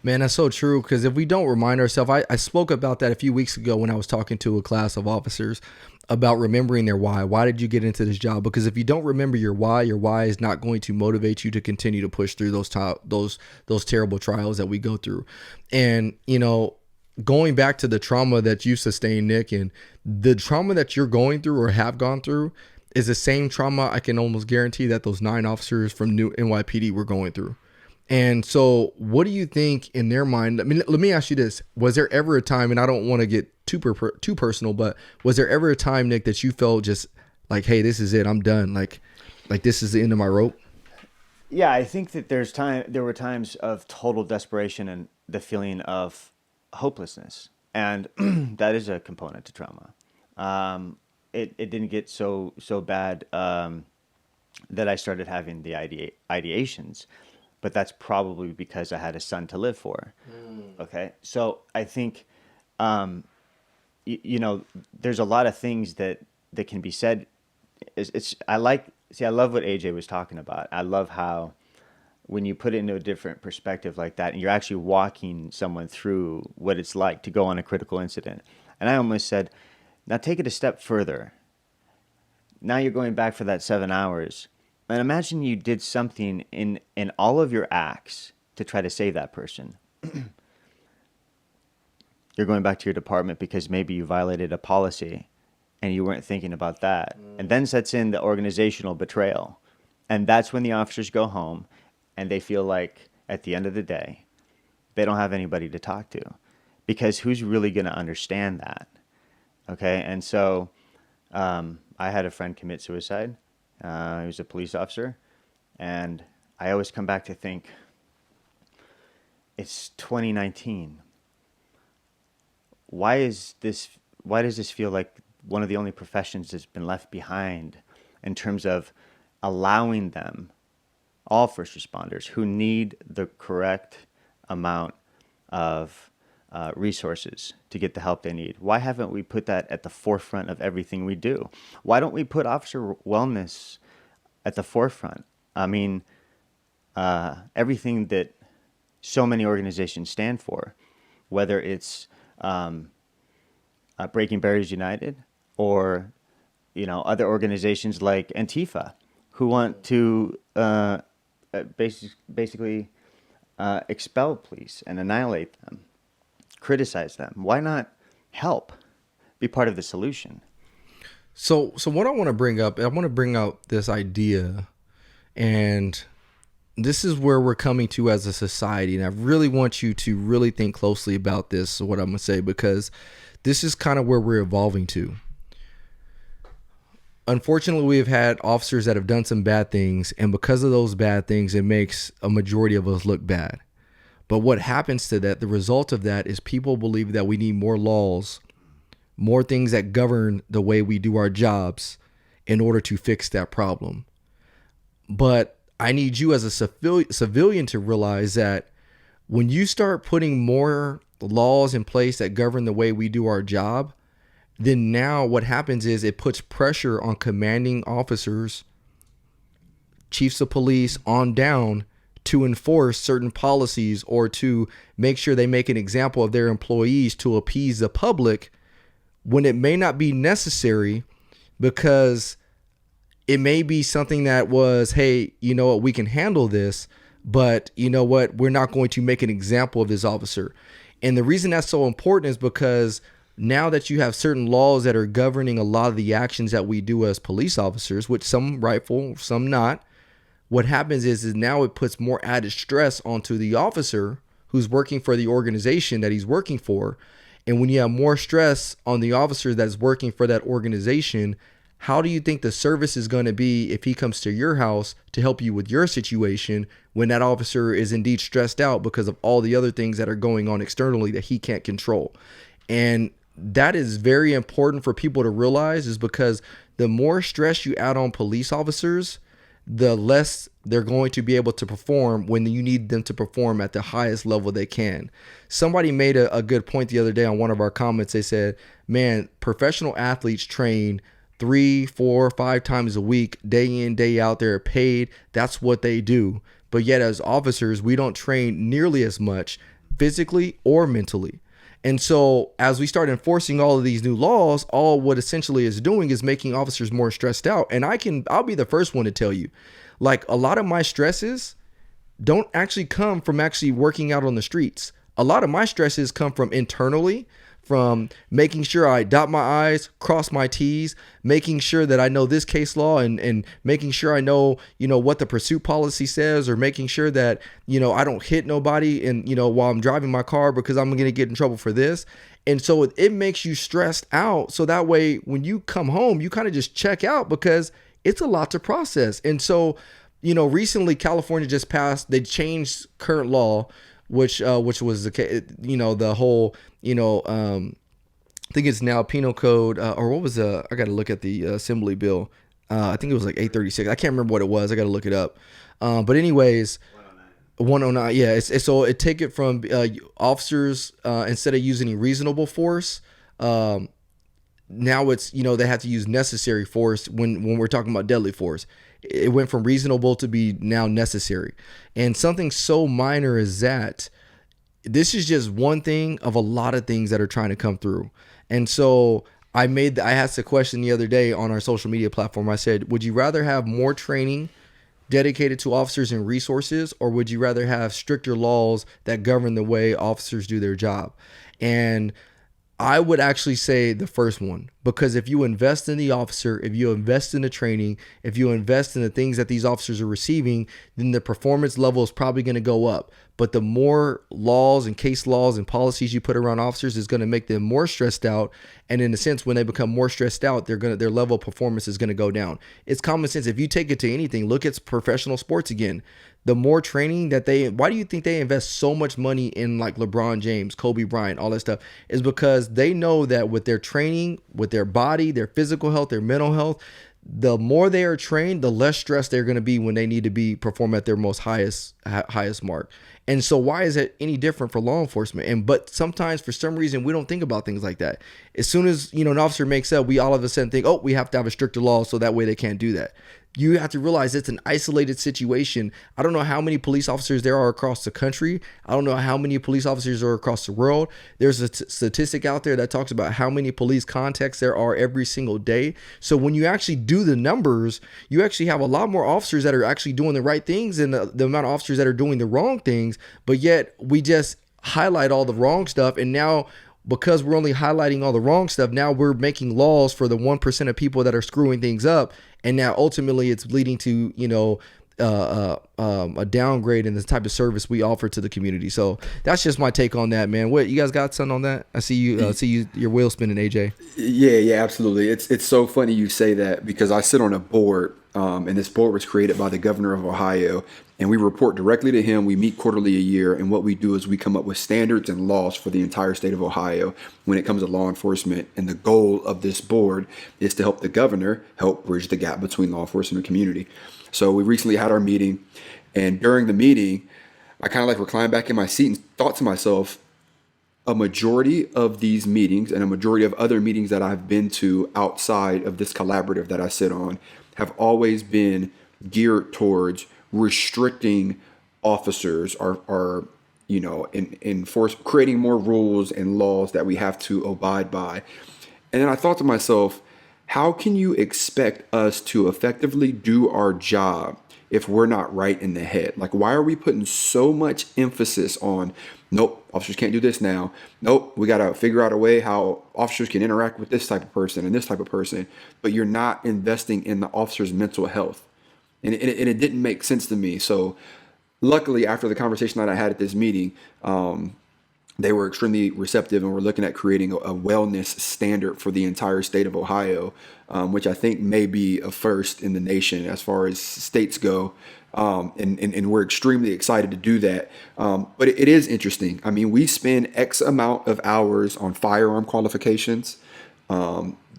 Speaker 2: Man, that's so true, because if we don't remind ourselves, I spoke about that a few weeks ago when I was talking to a class of officers about remembering their why. Why did you get into this job? Because if you don't remember your why is not going to motivate you to continue to push through those terrible trials that we go through. And, going back to the trauma that you sustained, Nick, and the trauma that you're going through or have gone through is the same trauma I can almost guarantee that those 9 officers from New NYPD were going through. And so what do you think in their mind? I mean, let me ask you this. Was there ever a time, and I don't want to get too personal, but was there ever a time, Nick, that you felt just like, hey, this is it, I'm done. Like this is the end of my rope?
Speaker 1: Yeah, I think that there were times of total desperation and the feeling of hopelessness. And that is a component to trauma. It didn't get so bad that I started having the ideations. But that's probably because I had a son to live for. Okay, so I think, there's a lot of things that can be said. I love what AJ was talking about. I love how when you put it into a different perspective like that, and you're actually walking someone through what it's like to go on a critical incident. And I almost said, now take it a step further. Now you're going back for that 7 hours. And imagine you did something in all of your acts to try to save that person. You're going back to your department because maybe you violated a policy and you weren't thinking about that. And then sets in the organizational betrayal. And that's when the officers go home and they feel like at the end of the day, they don't have anybody to talk to, because who's really going to understand that? Okay. And so I had a friend commit suicide. He was a police officer. And I always come back to think, it's 2019. Why does this feel like one of the only professions that's been left behind in terms of allowing them, all first responders who need the correct amount of resources to get the help they need? Why haven't we put that at the forefront of everything we do? Why don't we put officer wellness at the forefront? I mean, everything that so many organizations stand for, whether it's Breaking Barriers United or other organizations like Antifa, who want to basically expel police and annihilate them, criticize them. Why not help, be part of the solution?
Speaker 2: So what I want to bring up, I want to bring out this idea, and this is where we're coming to as a society. And I really want you to really think closely about this, what I'm going to say, because this is kind of where we're evolving to. Unfortunately, we have had officers that have done some bad things, and because of those bad things, it makes a majority of us look bad. But what happens to that, the result of that is people believe that we need more laws, more things that govern the way we do our jobs in order to fix that problem. But I need you as a civilian to realize that when you start putting more laws in place that govern the way we do our job, then now what happens is it puts pressure on commanding officers, chiefs of police on down, to enforce certain policies or to make sure they make an example of their employees to appease the public, when it may not be necessary, because it may be something that was, hey, you know what, we can handle this, but you know what, we're not going to make an example of this officer. And the reason that's so important is because now that you have certain laws that are governing a lot of the actions that we do as police officers, which some rightful, some not, what happens is now it puts more added stress onto the officer who's working for the organization that he's working for. And when you have more stress on the officer that's working for that organization, how do you think the service is going to be if he comes to your house to help you with your situation when that officer is indeed stressed out because of all the other things that are going on externally that he can't control? And that is very important for people to realize, is because the more stress you add on police officers, the less they're going to be able to perform when you need them to perform at the highest level they can. Somebody made a good point the other day on one of our comments. They said, man, professional athletes train 3, 4, 5 times a week, day in, day out. They're paid. That's what they do. But yet as officers, we don't train nearly as much physically or mentally. And so as we start enforcing all of these new laws, all what essentially is doing is making officers more stressed out. And I'll be the first one to tell you, like, a lot of my stresses don't actually come from actually working out on the streets. A lot of my stresses come from internally, from making sure I dot my I's, cross my T's, making sure that I know this case law, and making sure I know, what the pursuit policy says, or making sure that, I don't hit nobody and, while I'm driving my car, because I'm going to get in trouble for this. And so it makes you stressed out. So that way, when you come home, you kind of just check out, because it's a lot to process. And so, recently California just passed, they changed current law, which was the whole, I think it's now penal code, or what was I got to look at the assembly bill. I think it was like 836. I can't remember what it was. I got to look it up. But anyways, 109. Yeah. So it take it from officers, instead of using reasonable force, now it's, they have to use necessary force when we're talking about deadly force. It went from reasonable to be now necessary. And something so minor as that, this is just one thing of a lot of things that are trying to come through. And so I asked a question the other day on our social media platform. I said, would you rather have more training dedicated to officers and resources, or would you rather have stricter laws that govern the way officers do their job? And I would actually say the first one, Because if you invest in the officer, if you invest in the training, if you invest in the things that these officers are receiving, then the performance level is probably going to go up. But the more laws and case laws and policies you put around officers is going to make them more stressed out. And in a sense, when they become more stressed out, their level of performance is going to go down. It's common sense. If you take it to anything, look at professional sports again. The more training that why do you think they invest so much money in like LeBron James, Kobe Bryant, all that stuff? Is because they know that with their training, with their body, their physical health, their mental health, the more they are trained, the less stressed they're going to be when they need to perform at their most highest mark. And so why is it any different for law enforcement? But sometimes for some reason we don't think about things like that. As soon as, an officer makes up, we all of a sudden think, oh, we have to have a stricter law so that way they can't do that. You have to realize it's an isolated situation. I don't know how many police officers there are across the country. I don't know how many police officers are across the world. There's a statistic out there that talks about how many police contacts there are every single day. So when you actually do the numbers, you actually have a lot more officers that are actually doing the right things than the amount of officers that are doing the wrong things. But yet we just highlight all the wrong stuff. And now, because we're only highlighting all the wrong stuff, now we're making laws for the 1% of people that are screwing things up. And now ultimately it's leading to, a downgrade in the type of service we offer to the community. So that's just my take on that, man. What, you guys got something on that? I see you, your wheel spinning, AJ.
Speaker 3: Yeah, absolutely. It's so funny you say that because I sit on a board, and this board was created by the governor of Ohio, and we report directly to him. We meet quarterly a year, and what we do is we come up with standards and laws for the entire state of Ohio when it comes to law enforcement. And the goal of this board is to help the governor help bridge the gap between law enforcement and community. So we recently had our meeting, and during the meeting, I kind of like reclined back in my seat and thought to myself, a majority of these meetings and a majority of other meetings that I've been to outside of this collaborative that I sit on have always been geared towards restricting officers or creating more rules and laws that we have to abide by. And then I thought to myself, how can you expect us to effectively do our job if we're not right in the head? Like, why are we putting so much emphasis on, nope, officers can't do this now. Nope, we got to figure out a way how officers can interact with this type of person and this type of person. But you're not investing in the officer's mental health. And it didn't make sense to me. So luckily, after the conversation that I had at this meeting, they were extremely receptive, and we're looking at creating a wellness standard for the entire state of Ohio, which I think may be a first in the nation as far as states go. And we're extremely excited to do that. But it is interesting. I mean, we spend X amount of hours on firearm qualifications,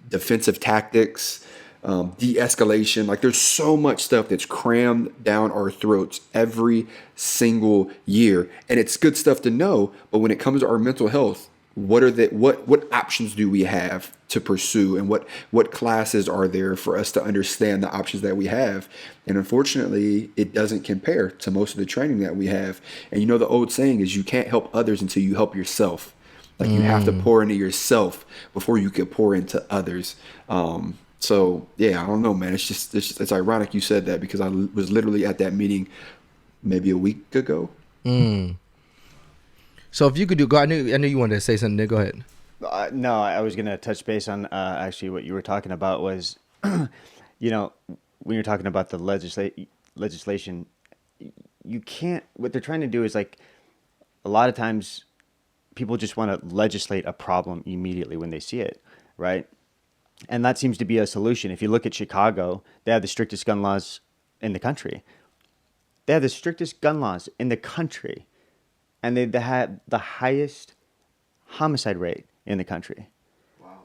Speaker 3: defensive tactics, de-escalation. Like, there's so much stuff that's crammed down our throats every single year, and it's good stuff to know. But when it comes to our mental health, what options do we have to pursue, and what classes are there for us to understand the options that we have? And unfortunately, it doesn't compare to most of the training that we have. And the old saying is, you can't help others until you help yourself. Like, you have to pour into yourself before you can pour into others. So yeah, I don't know, man. It's ironic you said that, because I was literally at that meeting maybe a week ago.
Speaker 2: So if you could I knew you wanted to say something, Nick. Go ahead.
Speaker 1: No, I was going to touch base on actually what you were talking about was, when you're talking about the legislation, you can't. What they're trying to do is, like, a lot of times people just want to legislate a problem immediately when they see it, right? And that seems to be a solution. If you look at Chicago, they have the strictest gun laws in the country. They have the strictest gun laws in the country. And they had the highest homicide rate in the country. Wow.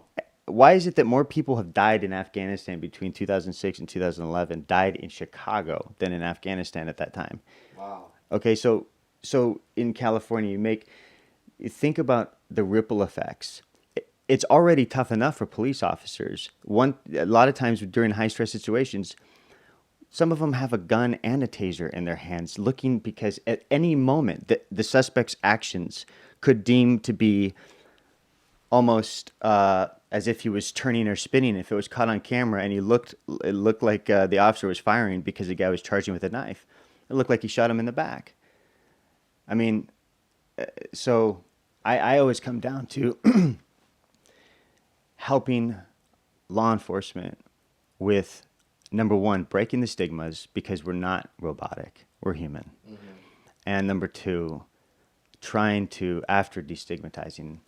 Speaker 1: Why is it that more people have died in Afghanistan between 2006 and 2011, died in Chicago, than in Afghanistan at that time? Wow. Okay, so in California, you think about the ripple effects. It's already tough enough for police officers. A lot of times during high-stress situations, some of them have a gun and a taser in their hands, looking, because at any moment the suspect's actions could deem to be almost as if he was turning or spinning. If it was caught on camera and it looked like the officer was firing because the guy was charging with a knife. It looked like he shot him in the back. I mean, so I always come down to helping law enforcement with, number one, breaking the stigmas because we're not robotic, we're human. And number two, trying to, after destigmatizing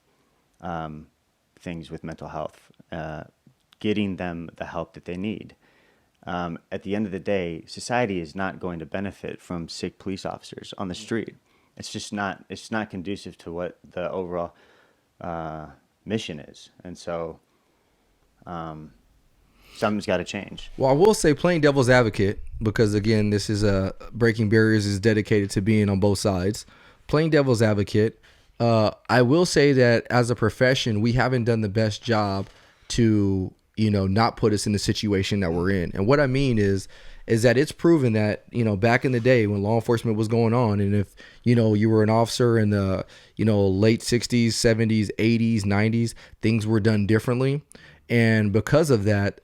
Speaker 1: things with mental health, getting them the help that they need. At the end of the day, society is not going to benefit from sick police officers on the street. It's not conducive to what the overall mission is. And so something's got to change.
Speaker 2: Well, I will say, playing devil's advocate, because again, this is Breaking Barriers is dedicated to being on both sides. Playing devil's advocate, I will say that as a profession, we haven't done the best job to, not put us in the situation that we're in. And what I mean is that it's proven that, back in the day when law enforcement was going on, and if, you were an officer in the, late 60s, 70s, 80s, 90s, things were done differently. And because of that,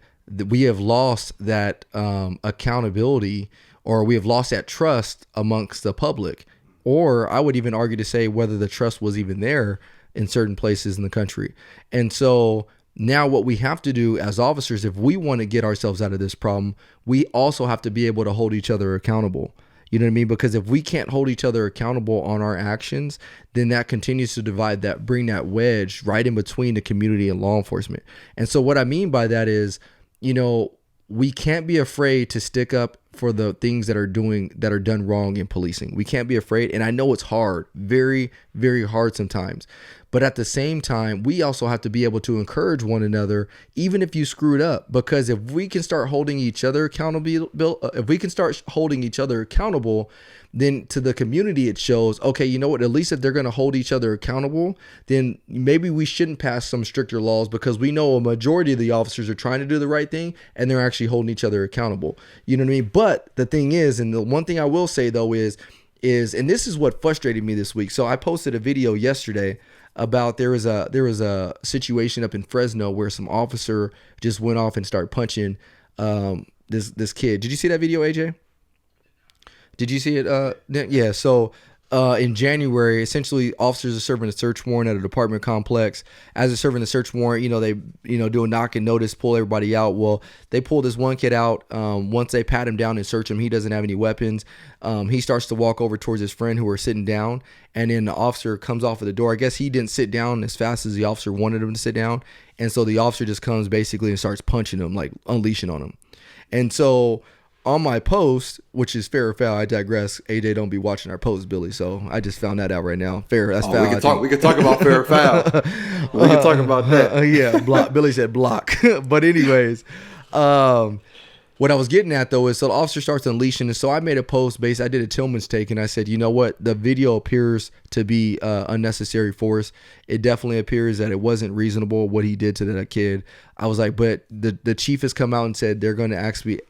Speaker 2: we have lost that accountability, or we have lost that trust amongst the public. Or I would even argue to say whether the trust was even there in certain places in the country. And so now what we have to do as officers, if we want to get ourselves out of this problem, we also have to be able to hold each other accountable. You know what I mean? Because if we can't hold each other accountable on our actions, then that continues to bring that wedge right in between the community and law enforcement. And so what I mean by that is, we can't be afraid to stick up for the things that are done wrong in policing. We can't be afraid. And I know it's hard, very, very hard sometimes. But at the same time, we also have to be able to encourage one another, even if you screwed up. Because if we can start holding each other accountable, then to the community, it shows, okay, you know what, at least if they're going to hold each other accountable, then maybe we shouldn't pass some stricter laws, because we know a majority of the officers are trying to do the right thing and they're actually holding each other accountable. You know what I mean? But the thing is, and the one thing I will say though is, and this is what frustrated me this week. So I posted a video yesterday about there was a situation up in Fresno where some officer just went off and started punching this kid. Did you see that video, AJ? Did you see it? Yeah. So in January, essentially, officers are serving a search warrant at a apartment complex. As they're serving the search warrant, they do a knock and notice, pull everybody out. Well, they pull this one kid out. Once they pat him down and search him, he doesn't have any weapons. He starts to walk over towards his friend who are sitting down, and then the officer comes off of the door. I guess he didn't sit down as fast as the officer wanted him to sit down, and so the officer just comes basically and starts punching him, like unleashing on him. And so on my post, which is fair or foul, I digress. AJ don't be watching our posts, Billy. So I just found that out right now. Fair, that's foul.
Speaker 3: We could talk about fair or foul. We can talk about that.
Speaker 2: Yeah, block. Billy said block. But anyways, what I was getting at though is, so the officer starts unleashing, and so I made a post I did a Tillman's take, and I said, you know what, the video appears to be unnecessary force. It definitely appears that it wasn't reasonable what he did to that kid. I was like, but the chief has come out and said they're going to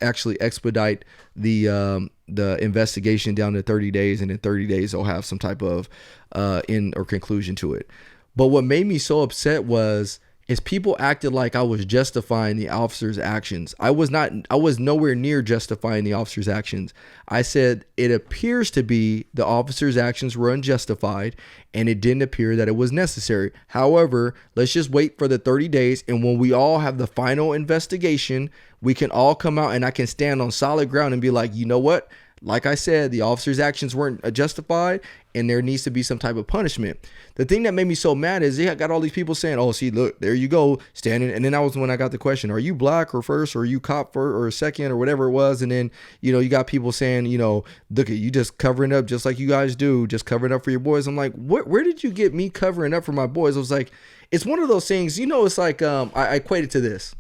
Speaker 2: actually expedite the investigation down to 30 days, and in 30 days they'll have some type of end or conclusion to it. But what made me so upset is people acted like I was justifying the officer's actions. I was nowhere near justifying the officer's actions. I said it appears to be the officer's actions were unjustified, and it didn't appear that it was necessary. However, let's just wait for the 30 days, and when we all have the final investigation, we can all come out and I can stand on solid ground and be like, you know what? Like I said, the officer's actions weren't justified, and there needs to be some type of punishment. The thing that made me so mad is they got all these people saying, oh, see, look, there you go, standing. And then that was when I got the question, are you black or first, or are you cop first or second, or whatever it was? And then, you got people saying, look at you just covering up just like you guys do, just covering up for your boys. I'm like, where did you get me covering up for my boys? I was like, it's one of those things, it's like, I equate it to this.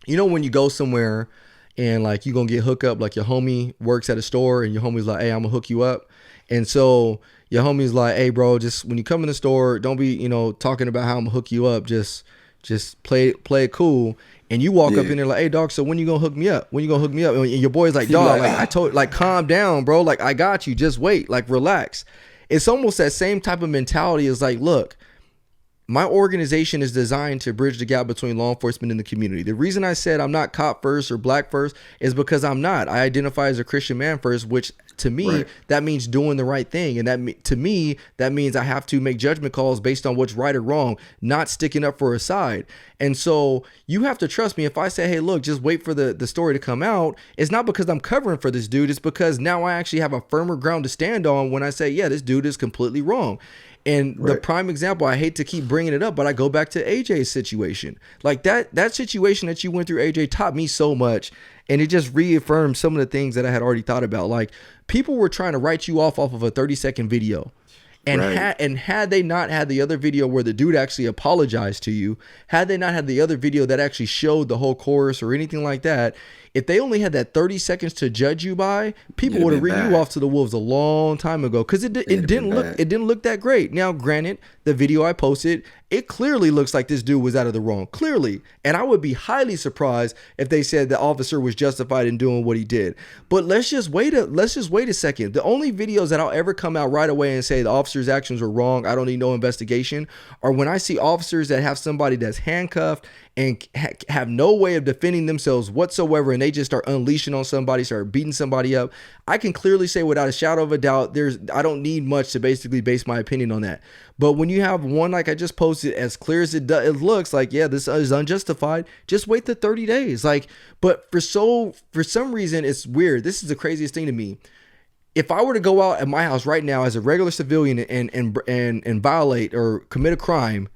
Speaker 2: When you go somewhere and like you gonna get hooked up, like your homie works at a store and your homie's like, hey, I'm gonna hook you up. And so your homie's like, hey bro, just when you come in the store, don't be, talking about how I'm gonna hook you up. Just play it cool. And you walk up in there like, hey dog, so when you gonna hook me up? When you gonna hook me up? And your boy's like, dog, like calm down, bro. Like I got you. Just wait, like relax. It's almost that same type of mentality as like, look, my organization is designed to bridge the gap between law enforcement and the community. The reason I said I'm not cop first or black first is because I'm not. I identify as a Christian man first, which to me,
Speaker 3: Right.
Speaker 2: that means doing the right thing. And to me, that means I have to make judgment calls based on what's right or wrong, not sticking up for a side. And so you have to trust me. If I say, hey, look, just wait for the story to come out, it's not because I'm covering for this dude. It's because now I actually have a firmer ground to stand on when I say, yeah, this dude is completely wrong. And the
Speaker 3: Right.
Speaker 2: prime example, I hate to keep bringing it up, but I go back to AJ's situation. Like that situation that you went through, AJ, taught me so much. And it just reaffirmed some of the things that I had already thought about. Like, people were trying to write you off of a 30-second video. And
Speaker 3: Right.
Speaker 2: had they not had the other video where the dude actually apologized to you, had they not had the other video that actually showed the whole chorus or anything like that, if they only had that 30 seconds to judge you by, people
Speaker 3: It'd
Speaker 2: would have
Speaker 3: been
Speaker 2: written
Speaker 3: bad.
Speaker 2: you off to the wolves a long time ago, because it
Speaker 3: been
Speaker 2: didn't
Speaker 3: bad.
Speaker 2: look that great. Now, granted, the video I posted, it clearly looks like this dude was out of the wrong, clearly, and I would be highly surprised if they said the officer was justified in doing what he did. But let's just wait a second. The only videos that I'll ever come out right away and say the officer's actions were wrong, I don't need no investigation, are when I see officers that have somebody that's handcuffed and have no way of defending themselves whatsoever, and they just start unleashing on somebody, start beating somebody up. I can clearly say without a shadow of a doubt, I don't need much to basically base my opinion on that. But when you have one like I just posted, as clear as it looks like, yeah, this is unjustified, just wait the 30 days. Like, but for some reason, it's weird. This is the craziest thing to me. If I were to go out at my house right now as a regular civilian and violate or commit a crime,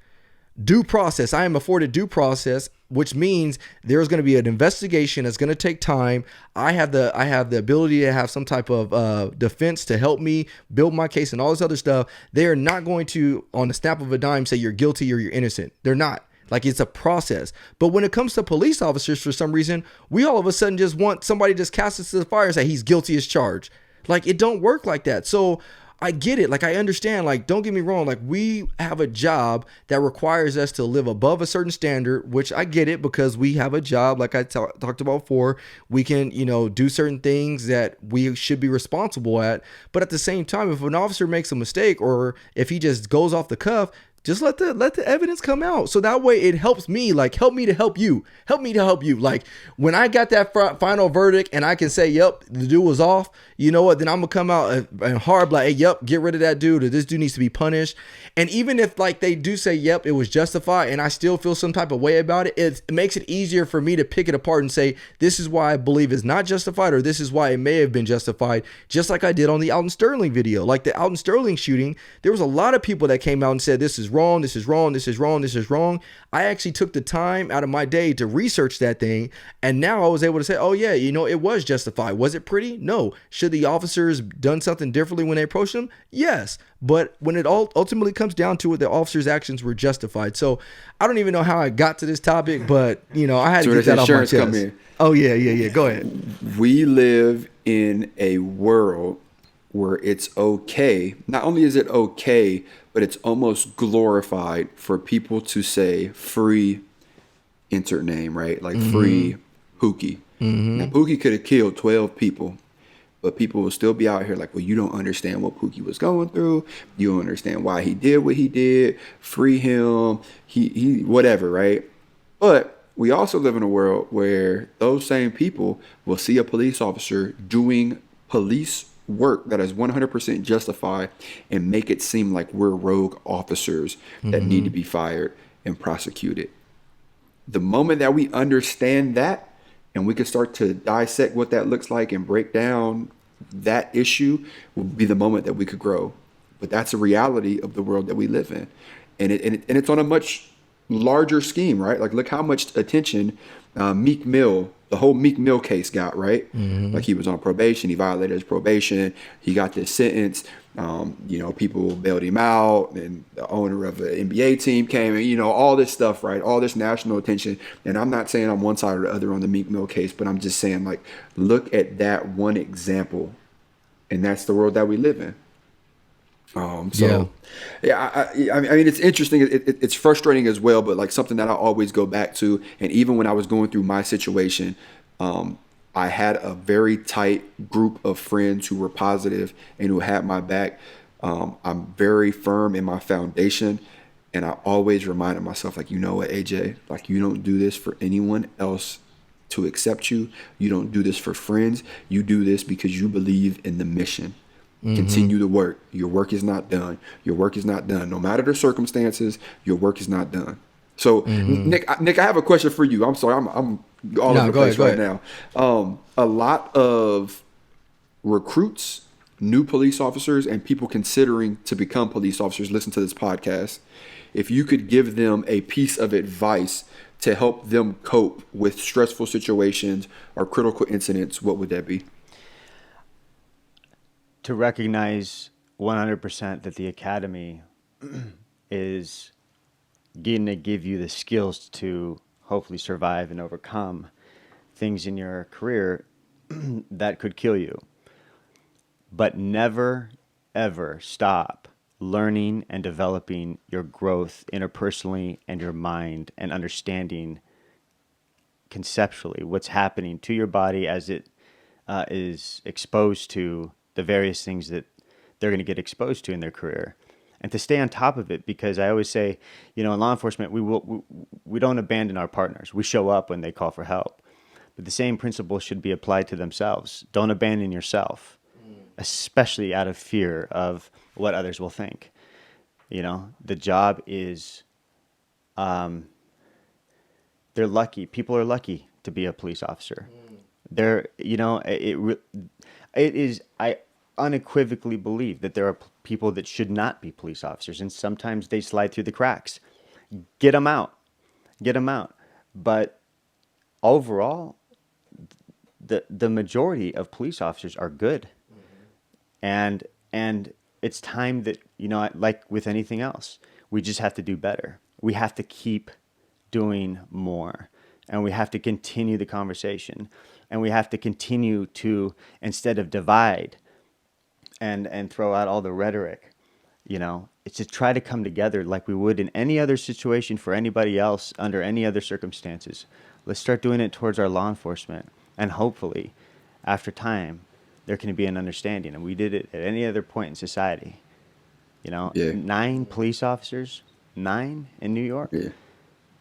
Speaker 2: due process, I am afforded due process, which means there's going to be an investigation that's going to take time. I have the ability to have some type of defense to help me build my case and all this other stuff. They are not going to, on the snap of a dime, say you're guilty or you're innocent. They're not. Like, it's a process. But when it comes to police officers, for some reason, we all of a sudden just want somebody to just cast us to the fire and say he's guilty as charged. Like, it don't work like that. So I get it. Like, I understand. Like, don't get me wrong. Like, we have a job that requires us to live above a certain standard, which I get it, because we have a job, like I talked about before. We can, do certain things that we should be responsible at. But at the same time, if an officer makes a mistake, or if he just goes off the cuff, just let the evidence come out. So that way it helps me, like, help me to help you. Help me to help you. Like, when I got that final verdict and I can say, yep, the dude was off, you know what? Then I'm going to come out and hard, like, hey, yep, get rid of that dude, or this dude needs to be punished. And even if, like, they do say, yep, it was justified, and I still feel some type of way about it, it makes it easier for me to pick it apart and say, this is why I believe it's not justified, or this is why it may have been justified, just like I did on the Alton Sterling video. Like, the Alton Sterling shooting, there was a lot of people that came out and said, this is wrong, this is wrong, this is wrong, this is wrong. I actually took the time out of my day to research that thing, and now I was able to say, oh yeah, it was justified. Was it pretty? No. Should the officers done something differently when they approached them? Yes. But when it ultimately comes down to it, the officers' actions were justified. So I don't even know how I got to this topic, but I had to get that off my chest.
Speaker 3: Come in.
Speaker 2: Oh yeah. Go ahead.
Speaker 3: We live in a world where it's okay. Not only is it okay, but it's almost glorified for people to say free insert name, right? Like free Pookie. Now, Pookie could have killed 12 people, but people will still be out here like, well, you don't understand what Pookie was going through. You don't understand why he did what he did. Free him. He whatever, right? But we also live in a world where those same people will see a police officer doing police work that is 100% justified and make it seem like we're rogue officers that need to be fired and prosecuted. The moment that we understand that, and we can start to dissect what that looks like and break down that issue, will be the moment that we could grow. But that's a reality of the world that we live in. And it's on a much larger scheme, right? Like, look how much attention Meek Mill, the whole Meek Mill case got, right? Like, he was on probation, he violated his probation, he got this sentence, people bailed him out, and the owner of the NBA team came, and all this stuff, right? All this national attention. And I'm not saying I'm one side or the other on the Meek Mill case, but I'm just saying, like, look at that one example, and that's the world that we live in. I mean, it's interesting. It's frustrating as well, but like something that I always go back to. And even when I was going through my situation, I had a very tight group of friends who were positive and who had my back. I'm very firm in my foundation. And I always reminded myself, like, you know what, AJ, like, you don't do this for anyone else to accept you. You don't do this for friends. You do this because you believe in the mission. Continue to work. Your work is not done. Your work is not done. No matter the circumstances, your work is not done. So, Nick, I have a question for you. I'm sorry, I'm all over the place right now. A lot of recruits, new police officers, and people considering to become police officers listen to this podcast. If you could give them a piece of advice to help them cope with stressful situations or critical incidents, what would that be?
Speaker 1: To recognize 100% that the academy is going to give you the skills to hopefully survive and overcome things in your career that could kill you. But never, ever stop learning and developing your growth interpersonally and your mind, and understanding conceptually what's happening to your body as it is exposed to the various things that they're going to get exposed to in their career, and to stay on top of it. Because I always say, in law enforcement, we don't abandon our partners. We show up when they call for help. But the same principle should be applied to themselves. Don't abandon yourself, especially out of fear of what others will think. The job is, they're lucky. People are lucky to be a police officer. It is, I unequivocally believe that there are people that should not be police officers, and sometimes they slide through the cracks. Get them out. But overall, the majority of police officers are good. And it's time that, like with anything else, we just have to do better. We have to keep doing more, and we have to continue the conversation, and we have to continue to, instead of divide and throw out all the rhetoric, it's to try to come together like we would in any other situation for anybody else under any other circumstances. Let's start doing it towards our law enforcement, and hopefully, after time, there can be an understanding. And we did it at any other point in society. 9 police officers, 9 in New York.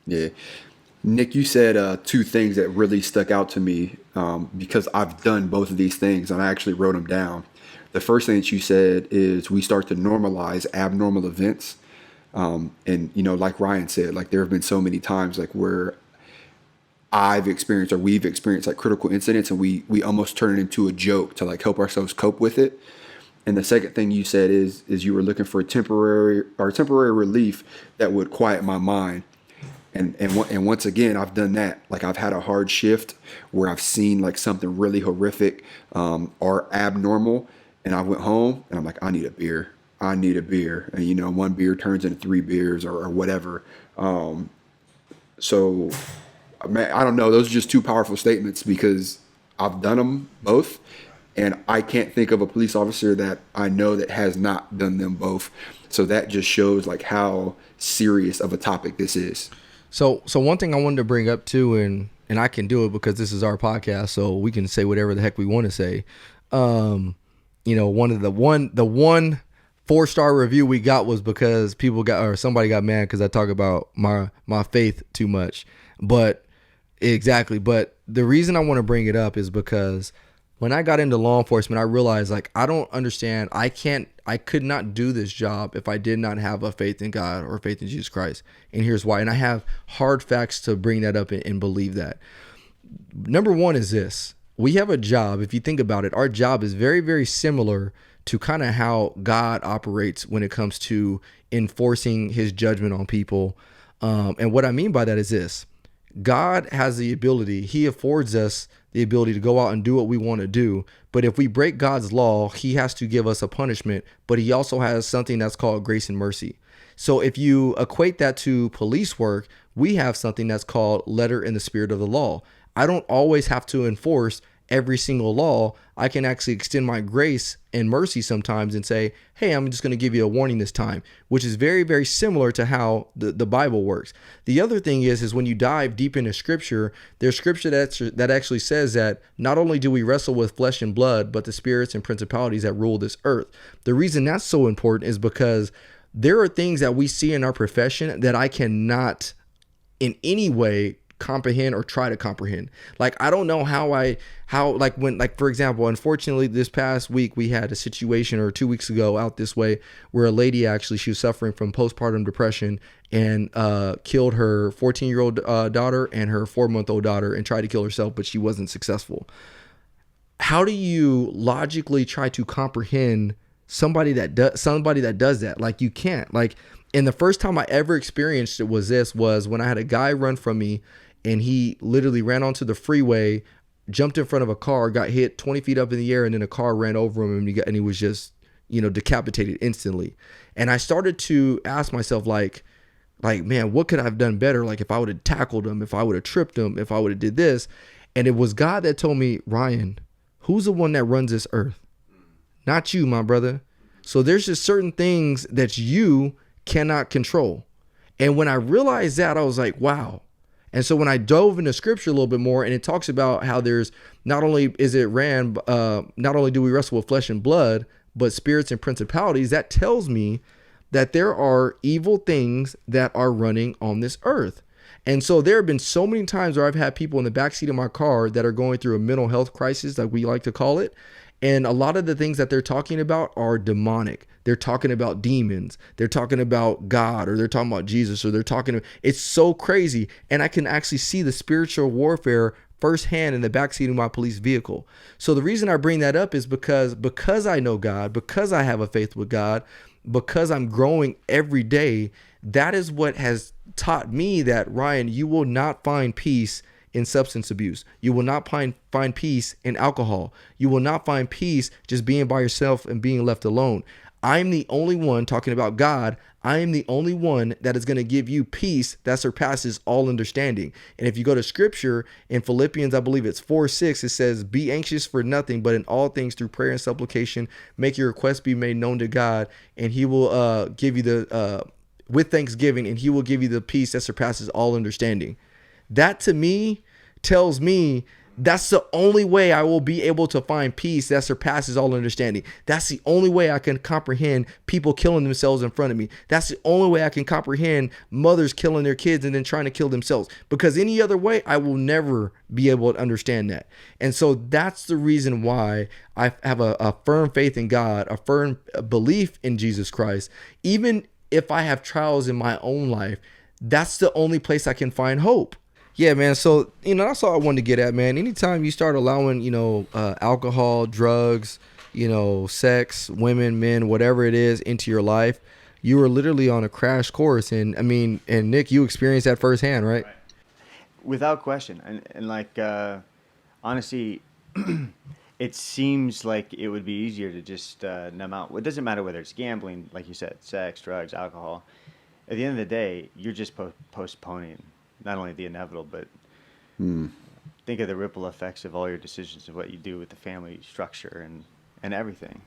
Speaker 3: Yeah. Nick, you said 2 things that really stuck out to me because I've done both of these things, and I actually wrote them down. The first thing that you said is we start to normalize abnormal events. And, like Ryan said, like there have been so many times like where we've experienced like critical incidents, and we almost turn it into a joke to like help ourselves cope with it. And the second thing you said is you were looking for temporary relief that would quiet my mind. And once again, I've done that. Like I've had a hard shift where I've seen like something really horrific or abnormal, and I went home and I'm like, I need a beer. And 1 beer turns into 3 beers or whatever. So man, I don't know. Those are just 2 powerful statements because I've done them both, and I can't think of a police officer that I know that has not done them both. So that just shows like how serious of a topic this is.
Speaker 2: So one thing I wanted to bring up too, and I can do it because this is our podcast, so we can say whatever the heck we want to say. One of the one 4-star review we got was because somebody got mad because I talk about my faith too much. But the reason I want to bring it up is because when I got into law enforcement, I realized like I don't understand. I could not do this job if I did not have a faith in God or faith in Jesus Christ. And here's why. And I have hard facts to bring that up and believe that. Number one is this. We have a job. If you think about it, our job is very, very similar to kind of how God operates when it comes to enforcing his judgment on people. And what I mean by that is this. God has the ability, he affords us the ability to go out and do what we want to do. But if we break God's law, he has to give us a punishment, but he also has something that's called grace and mercy. So if you equate that to police work, we have something that's called letter in the spirit of the law. I don't always have to enforce every single law. I can actually extend my grace and mercy sometimes and say, hey, I'm just going to give you a warning this time, which is very, very similar to how the Bible works. The other thing is when you dive deep into scripture, there's scripture that actually says that not only do we wrestle with flesh and blood, but the spirits and principalities that rule this earth. The reason that's so important is because there are things that we see in our profession that I cannot in any way comprehend or try to comprehend. Like, I don't know for example, unfortunately this past week we had a situation, or 2 weeks ago out this way, where a lady, actually, she was suffering from postpartum depression and killed her 14-year-old daughter and her 4-month-old daughter and tried to kill herself, but she wasn't successful. How do you logically try to comprehend somebody that does that? Like, you can't. Like, and the first time I ever experienced it was when I had a guy run from me, and he literally ran onto the freeway, jumped in front of a car, got hit 20 feet up in the air, and then a car ran over him, and he was just, decapitated instantly. And I started to ask myself, like, man, what could I have done better? Like, if I would have tackled him, if I would have tripped him, if I would have did this. And it was God that told me, Ryan, who's the one that runs this earth? Not you, my brother. So there's just certain things that you cannot control. And when I realized that, I was like, wow. And so when I dove into scripture a little bit more, and it talks about how there's not only do we wrestle with flesh and blood, but spirits and principalities, that tells me that there are evil things that are running on this earth. And so there have been so many times where I've had people in the backseat of my car that are going through a mental health crisis, like we like to call it. And a lot of the things that they're talking about are demonic. They're talking about demons. They're talking about God, or they're talking about Jesus, or it's so crazy. And I can actually see the spiritual warfare firsthand in the backseat of my police vehicle. So the reason I bring that up is because I know God, because I have a faith with God, because I'm growing every day. That is what has taught me that, Ryan, you will not find peace in substance abuse. You will not find peace in alcohol. You will not find peace just being by yourself and being left alone. I'm the only one, talking about God, I am the only one that is going to give you peace that surpasses all understanding. And if you go to scripture in Philippians, I believe it's 4:6, it says, be anxious for nothing, but in all things through prayer and supplication, make your requests be made known to God, and he will give you with thanksgiving, and he will give you the peace that surpasses all understanding. That to me tells me that's the only way I will be able to find peace that surpasses all understanding. That's the only way I can comprehend people killing themselves in front of me. That's the only way I can comprehend mothers killing their kids and then trying to kill themselves. Because any other way, I will never be able to understand that. And so that's the reason why I have a firm faith in God, a firm belief in Jesus Christ. Even if I have trials in my own life, that's the only place I can find hope. Yeah, man. So, that's all I wanted to get at, man. Anytime you start allowing, alcohol, drugs, sex, women, men, whatever it is into your life, you are literally on a crash course. And and Nick, you experienced that firsthand, right?
Speaker 1: Without question. And honestly, it seems like it would be easier to just numb out. It doesn't matter whether it's gambling, like you said, sex, drugs, alcohol. At the end of the day, you're just postponing not only the inevitable, but think of the ripple effects of all your decisions of what you do with the family structure and everything.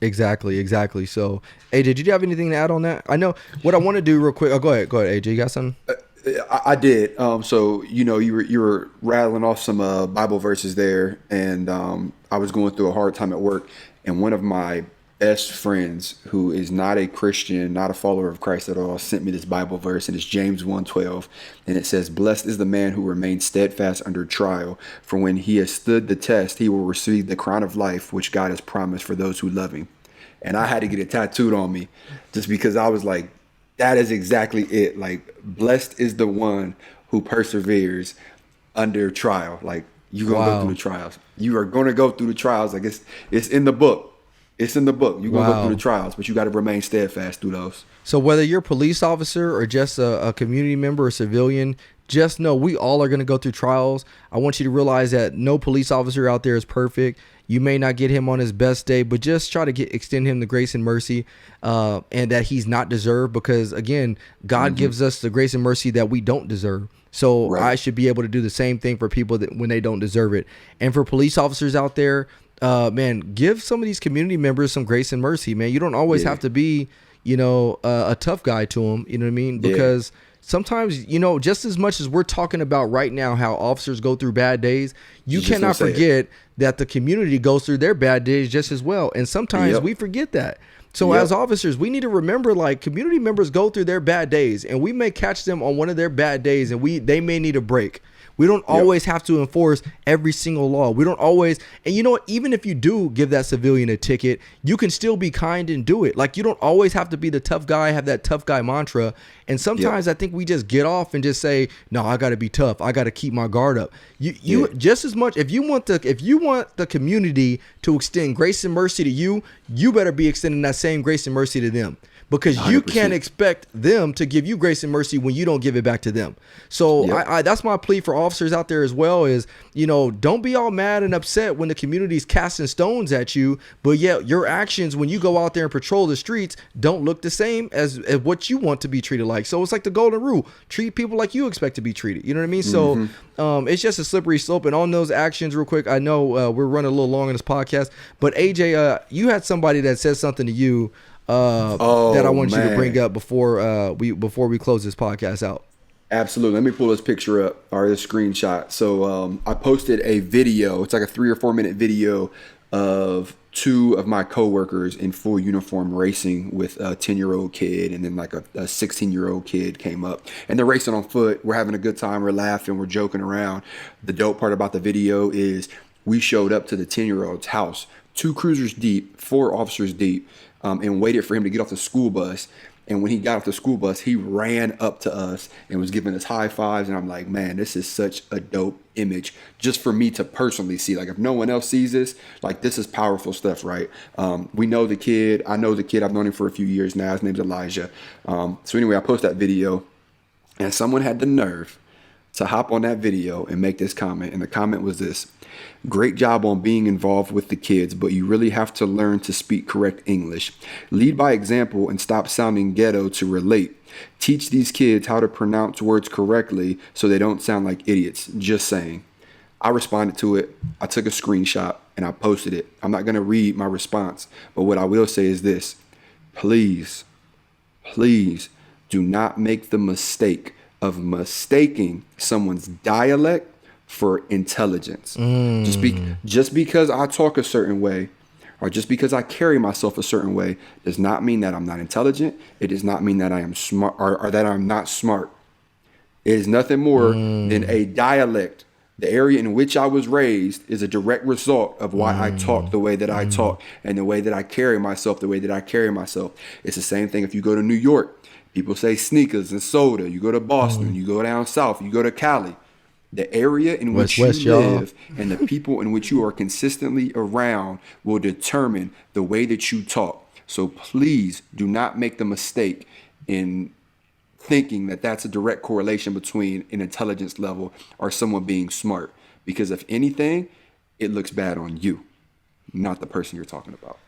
Speaker 2: Exactly. So, AJ, did you have anything to add on that? I know what I want to do real quick. Oh, go ahead, AJ. You got something?
Speaker 3: I did. So you were rattling off some Bible verses there, and I was going through a hard time at work, and one of my best friends, who is not a Christian, not a follower of Christ at all, sent me this Bible verse, and it's James 1:12, and it says, "Blessed is the man who remains steadfast under trial, for when he has stood the test, he will receive the crown of life which God has promised for those who love him." And I had to get it tattooed on me, just because I was like, that is exactly it. Like, blessed is the one who perseveres under trial. Like, you're going to go through the trials. You are going to go through the trials. Like, it's in the book. It's in the book. You're going to go through the trials, but you got to remain steadfast through those.
Speaker 2: So whether you're a police officer or just a community member or civilian, just know we all are going to go through trials. I want you to realize that no police officer out there is perfect. You may not get him on his best day, but just try to extend him the grace and mercy, and that he's not deserved, because again, God gives us the grace and mercy that we don't deserve. So I should be able to do the same thing for people that when they don't deserve it. And for police officers out there, man, give some of these community members some grace and mercy, man. You don't always have to be, a tough guy to them. You know what I mean? Because sometimes, just as much as we're talking about right now how officers go through bad days, you
Speaker 3: Just
Speaker 2: cannot
Speaker 3: don't say it.
Speaker 2: forget that the community goes through their bad days just as well. And sometimes
Speaker 3: Yep.
Speaker 2: we forget that. So
Speaker 3: Yep.
Speaker 2: as officers, we need to remember, like, community members go through their bad days, and we may catch them on one of their bad days, and they may need a break. We don't always have to enforce every single law. We don't always, and you know what, even if you do give that civilian a ticket, you can still be kind and do it. Like, you don't always have to be the tough guy, have that tough guy mantra. And sometimes I think we just get off and just say, no, I got to be tough. I got to keep my guard up. You just as much, if you want the community to extend grace and mercy to you, you better be extending that same grace and mercy to them. Because you
Speaker 3: 100%.
Speaker 2: can't expect them to give you grace and mercy when you don't give it back to them. So
Speaker 3: Yep.
Speaker 2: that's my plea for officers out there as well is, don't be all mad and upset when the community's casting stones at you, but yet your actions when you go out there and patrol the streets don't look the same as what you want to be treated like. So it's like the golden rule. Treat people like you expect to be treated. You know what I mean? So it's just a slippery slope. And on those actions real quick, I know we're running a little long in this podcast, but AJ, you had somebody that said something to you that I want you to bring up before we close this podcast out.
Speaker 3: Absolutely. Let me pull this picture up or this screenshot. So I posted a video. It's like a 3 or 4 minute video of 2 of my coworkers in full uniform racing with a 10-year-old kid, and then like a 16-year-old kid came up, and they're racing on foot. We're having a good time. We're laughing. We're joking around. The dope part about the video is we showed up to the 10-year-old's house, 2 cruisers deep, 4 officers deep, and waited for him to get off the school bus. And when he got off the school bus, he ran up to us and was giving us high fives. And I'm like, man, this is such a dope image just for me to personally see. Like, if no one else sees this, like, this is powerful stuff, right? We know the kid. I know the kid. I've known him for a few years now. His name's Elijah. So anyway, I posted that video, and someone had the nerve to hop on that video and make this comment. And the comment was this: great job on being involved with the kids, but you really have to learn to speak correct English. Lead by example and stop sounding ghetto to relate. Teach these kids how to pronounce words correctly so they don't sound like idiots. Just saying. I responded to it. I took a screenshot and I posted it. I'm not going to read my response, but what I will say is this: please do not make the mistake of mistaking someone's dialect for intelligence. Just because I talk a certain way, or just because I carry myself a certain way, does not mean that I'm not intelligent. It does not mean that I am smart, or that I'm not smart. It is nothing more than a dialect. The area in which I was raised is a direct result of why I talk the way that I talk, and the way that I carry myself the way that I carry myself. It's the same thing if you go to New York. People say sneakers and soda. You go to Boston, you go down south, you go to Cali. The area in which you live and the people in which you are consistently around will determine the way that you talk. So please do not make the mistake in thinking that that's a direct correlation between an intelligence level or someone being smart. Because if anything, it looks bad on you, not the person you're talking about.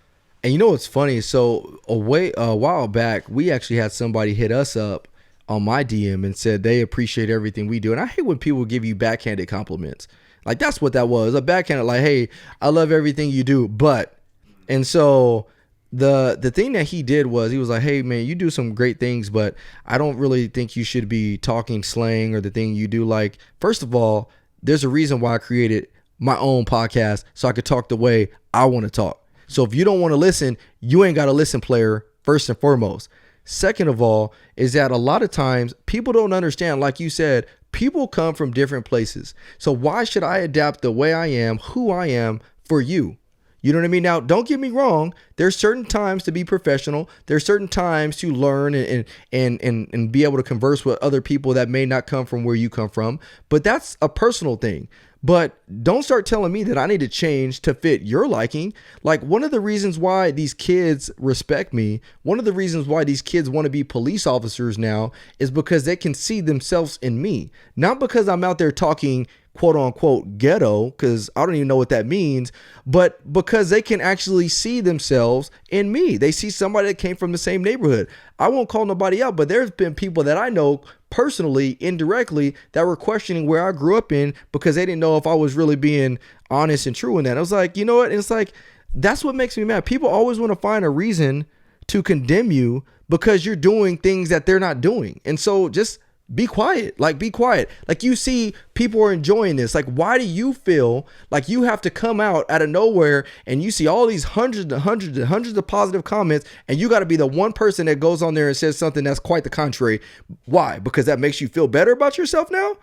Speaker 2: And you know what's funny? So a while back, we actually had somebody hit us up on my DM and said they appreciate everything we do. And I hate when people give you backhanded compliments. Like, that's what that was. A backhanded, like, hey, I love everything you do, but. And so the thing that he did was, he was like, hey, man, you do some great things, but I don't really think you should be talking slang or the thing you do. Like, first of all, there's a reason why I created my own podcast, so I could talk the way I want to talk. So if you don't want to listen, you ain't got to listen, player, first and foremost. Second of all, is that a lot of times people don't understand, like you said, people come from different places. So why should I adapt the way I am, who I am, for you? You know what I mean? Now, don't get me wrong. There's certain times to be professional. There's certain times to learn and be able to converse with other people that may not come from where you come from. But that's a personal thing. But don't start telling me that I need to change to fit your liking. Like, one of the reasons why these kids respect me, one of the reasons why these kids want to be police officers now is because they can see themselves in me. Not because I'm out there talking quote unquote ghetto, because I don't even know what that means, but because they can actually see themselves in me. They see somebody that came from the same neighborhood. I won't call nobody out, but there's been people that I know personally, indirectly, that were questioning where I grew up in because they didn't know if I was really being honest and true in that. I was like, you know what? It's like, that's what makes me mad. People always want to find a reason to condemn you because you're doing things that they're not doing. And so just be quiet. Like, be quiet. Like, you see people are enjoying this. Like, why do you feel like you have to come out of nowhere and you see all these hundreds and hundreds and hundreds of positive comments, and you got to be the one person that goes on there and says something that's quite the contrary? Why? Because that makes you feel better about yourself now?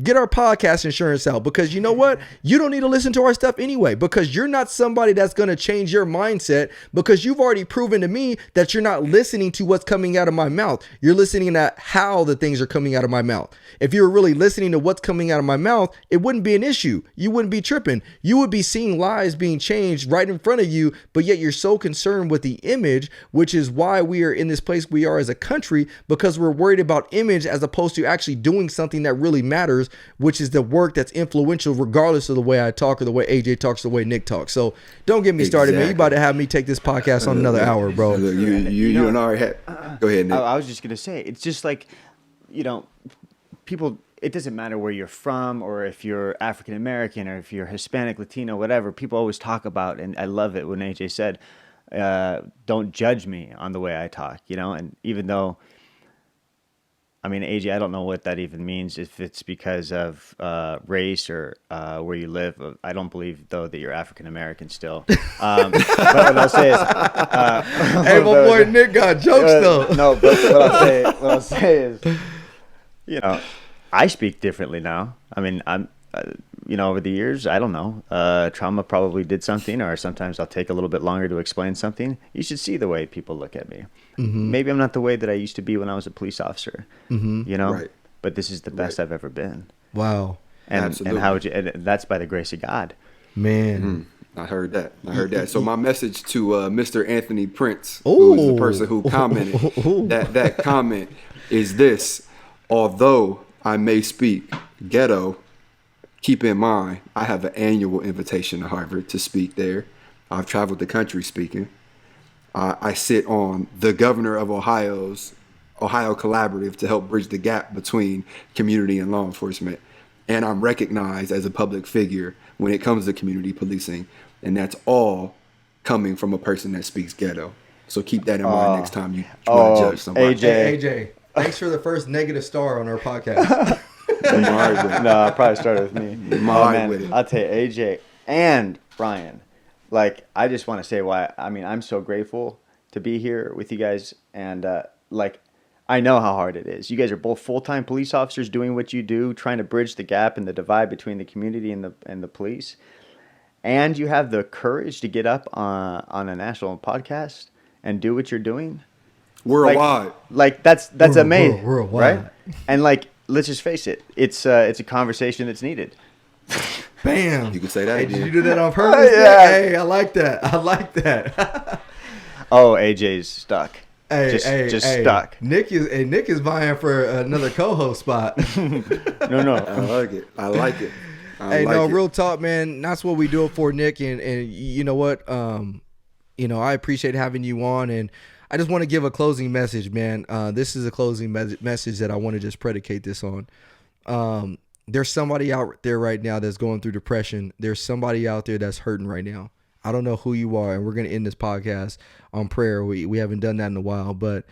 Speaker 2: Get our podcast insurance out, because you know what? You don't need to listen to our stuff anyway, because you're not somebody that's going to change your mindset, because you've already proven to me that you're not listening to what's coming out of my mouth. You're listening to how the things are coming out of my mouth. If you were really listening to what's coming out of my mouth, it wouldn't be an issue. You wouldn't be tripping. You would be seeing lives being changed right in front of you, but yet you're so concerned with the image, which is why we are in this place we are as a country, because we're worried about image as opposed to actually doing something that really matters, which is the work that's influential, regardless of the way I talk or the way AJ talks, the way Nick talks. So don't get me started, man. You about to have me take this podcast on another hour, bro.
Speaker 3: Look, you and I had. Go ahead, Nick.
Speaker 1: I was just gonna say, it's just like, people. It doesn't matter where you're from, or if you're African American, or if you're Hispanic, Latino, whatever. People always talk about, and I love it when AJ said, "Don't judge me on the way I talk." And even though, I mean, AJ, I don't know what that even means, if it's because of race or where you live. I don't believe, though, that you're African American still. But what I'll say is,
Speaker 2: Hey, my boy Nick got jokes though.
Speaker 1: No, but what I'll say is, I speak differently now. I mean, I'm, over the years, I don't know. Trauma probably did something, or sometimes I'll take a little bit longer to explain something. You should see the way people look at me. Mm-hmm. Maybe I'm not the way that I used to be when I was a police officer. Mm-hmm.
Speaker 3: Right.
Speaker 1: But this is the best I've ever been.
Speaker 2: Wow.
Speaker 1: And how would you? And that's by the grace of God.
Speaker 2: Man.
Speaker 3: I heard that. So my message to Mr. Anthony Prince, who is the person who commented, that comment is this: although I may speak ghetto, keep in mind I have an annual invitation to Harvard to speak there. I've traveled the country speaking. I sit on the governor of Ohio's Ohio Collaborative to help bridge the gap between community and law enforcement. And I'm recognized as a public figure when it comes to community policing. And that's all coming from a person that speaks ghetto. So keep that in mind next time you want to judge somebody.
Speaker 2: AJ, thanks for the first negative star on our podcast.
Speaker 1: No, I'll probably start with me.
Speaker 3: With it.
Speaker 1: I'll tell you, AJ and Brian. Like, I just want to say why. I mean, I'm so grateful to be here with you guys, and I know how hard it is. You guys are both full-time police officers doing what you do, trying to bridge the gap and the divide between the community and the police, and you have the courage to get up on a national podcast and do what you're doing.
Speaker 3: Worldwide.
Speaker 1: That's amazing,
Speaker 2: worldwide.
Speaker 1: right? And let's just face it, it's a conversation that's needed.
Speaker 2: Bam.
Speaker 3: You can say that.
Speaker 2: Hey, did you do that on purpose?
Speaker 1: Yeah.
Speaker 2: Hey, I like that.
Speaker 1: Oh, AJ's stuck.
Speaker 2: Hey,
Speaker 1: just stuck.
Speaker 2: Nick is vying for another co-host spot.
Speaker 1: No.
Speaker 3: I like it.
Speaker 2: Real talk, man. That's what we do it for, Nick. And you know what? I appreciate having you on, and I just want to give a closing message, man. This is a closing message that I want to just predicate this on. There's somebody out there right now that's going through depression. There's somebody out there that's hurting right now. I don't know who you are, and we're going to end this podcast on prayer. We haven't done that in a while, but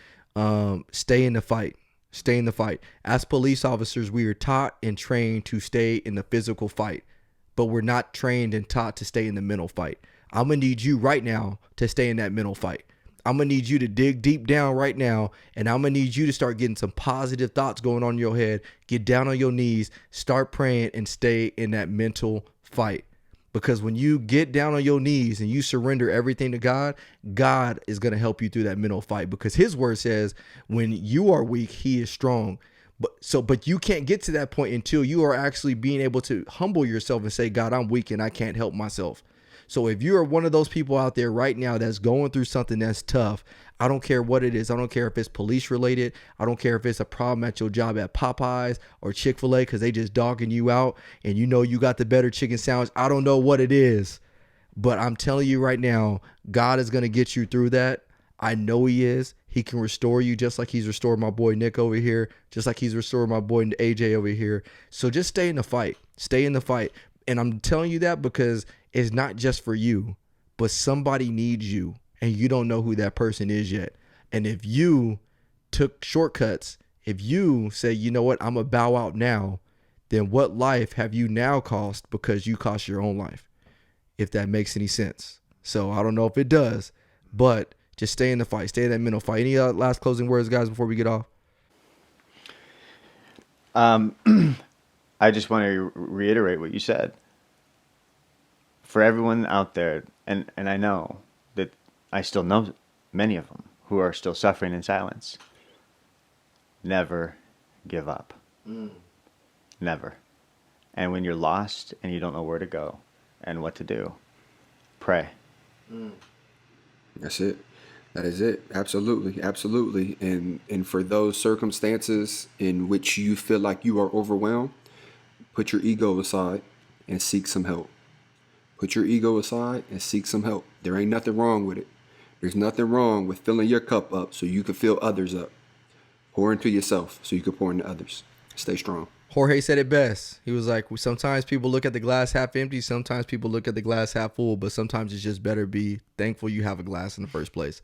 Speaker 2: stay in the fight. Stay in the fight. As police officers, we are taught and trained to stay in the physical fight, but we're not trained and taught to stay in the mental fight. I'm going to need you right now to stay in that mental fight. I'm going to need you to dig deep down right now, and I'm going to need you to start getting some positive thoughts going on in your head. Get down on your knees, start praying, and stay in that mental fight. Because when you get down on your knees and you surrender everything to God, God is going to help you through that mental fight. Because his word says when you are weak, he is strong. But you can't get to that point until you are actually being able to humble yourself and say, God, I'm weak and I can't help myself. So if you are one of those people out there right now that's going through something that's tough, I don't care what it is. I don't care if it's police related. I don't care if it's a problem at your job at Popeyes or Chick-fil-A because they just dogging you out and you know you got the better chicken sandwich. I don't know what it is, but I'm telling you right now, God is going to get you through that. I know he is. He can restore you just like he's restored my boy Nick over here, just like he's restored my boy AJ over here. So just stay in the fight. Stay in the fight. And I'm telling you that because it's not just for you, but somebody needs you and you don't know who that person is yet. And if you took shortcuts If you say, you know what, I'm going to bow out now, then what life have you now cost because you cost your own life? If that makes any sense. So I don't know if it does, but just stay in the fight. Stay in that mental fight. Any last closing words, guys, before we get off?
Speaker 1: I just want to reiterate what you said. For everyone out there, and I know that I still know many of them who are still suffering in silence, never give up. Never. And when you're lost and you don't know where to go and what to do, pray.
Speaker 3: That's it. That is it. Absolutely. Absolutely. And for those circumstances in which you feel like you are overwhelmed, put your ego aside and seek some help. Put your ego aside and seek some help. There ain't nothing wrong with it. There's nothing wrong with filling your cup up so you can fill others up. Pour into yourself so you can pour into others. Stay strong.
Speaker 2: Jorge said it best. He was like, sometimes people look at the glass half empty. Sometimes people look at the glass half full, but sometimes it's just better be thankful you have a glass in the first place.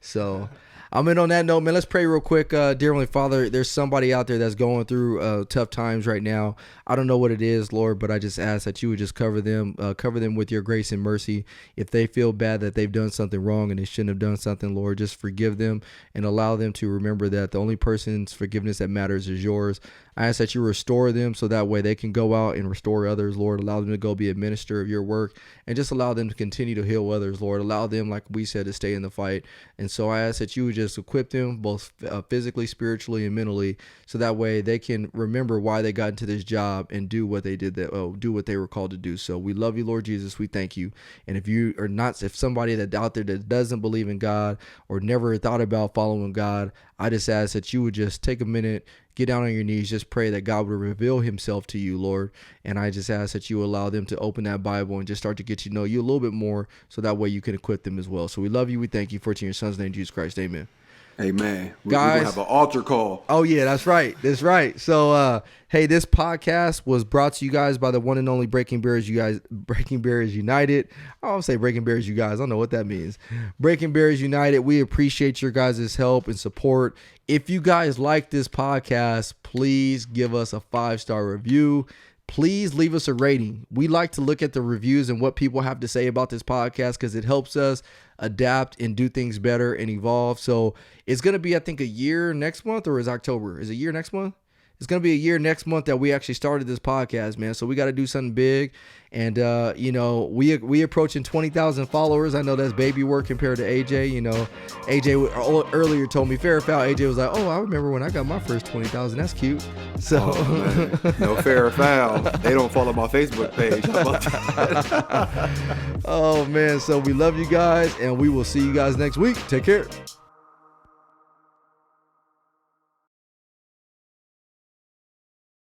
Speaker 2: So I'm in on that note, man. Let's pray real quick. Dear Heavenly Father, there's somebody out there that's going through tough times right now. I don't know what it is, Lord, but I just ask that you would just cover them with your grace and mercy. If they feel bad that they've done something wrong and they shouldn't have done something, Lord, just forgive them and allow them to remember that the only person's forgiveness that matters is yours. I ask that you restore them so that way they can go out and restore others, Lord. Allow them to go be a minister of your work and just allow them to continue to heal others, Lord. Allow them, like we said, to stay in the fight. And so I ask that you would just equip them both physically, spiritually, and mentally so that way they can remember why they got into this job and do what they did, do what they were called to do. So we love you, Lord Jesus. We thank you. And if somebody that out there that doesn't believe in God or never thought about following God, I just ask that you would just take a minute, get down on your knees, just pray that God would reveal himself to you, Lord. And I just ask that you allow them to open that Bible and just start to get to know you a little bit more so that way you can equip them as well. So we love you. We thank you for it in your son's name, Jesus Christ. Amen.
Speaker 3: Amen. We're
Speaker 2: Guys,
Speaker 3: going to have an altar call.
Speaker 2: Oh, yeah, that's right. That's right. So, hey, this podcast was brought to you guys by the one and only Breaking Barriers United. I always say Breaking Barriers, you guys. I don't know what that means. Breaking Barriers United. We appreciate your guys' help and support. If you guys like this podcast, please give us a 5-star review. Please leave us a rating. We like to look at the reviews and what people have to say about this podcast because it helps us adapt and do things better and evolve. So it's going to be, I think, a year next month, or is October? Is it a year next month? It's going to be a year next month that we actually started this podcast, man. So we got to do something big. And, we approaching 20,000 followers. I know that's baby work compared to AJ. AJ earlier told me fair or foul. AJ was like, oh, I remember when I got my first 20,000. That's cute. So
Speaker 3: No fair or foul. They don't follow my Facebook page. How about that?
Speaker 2: Oh, man. So we love you guys, and we will see you guys next week. Take care.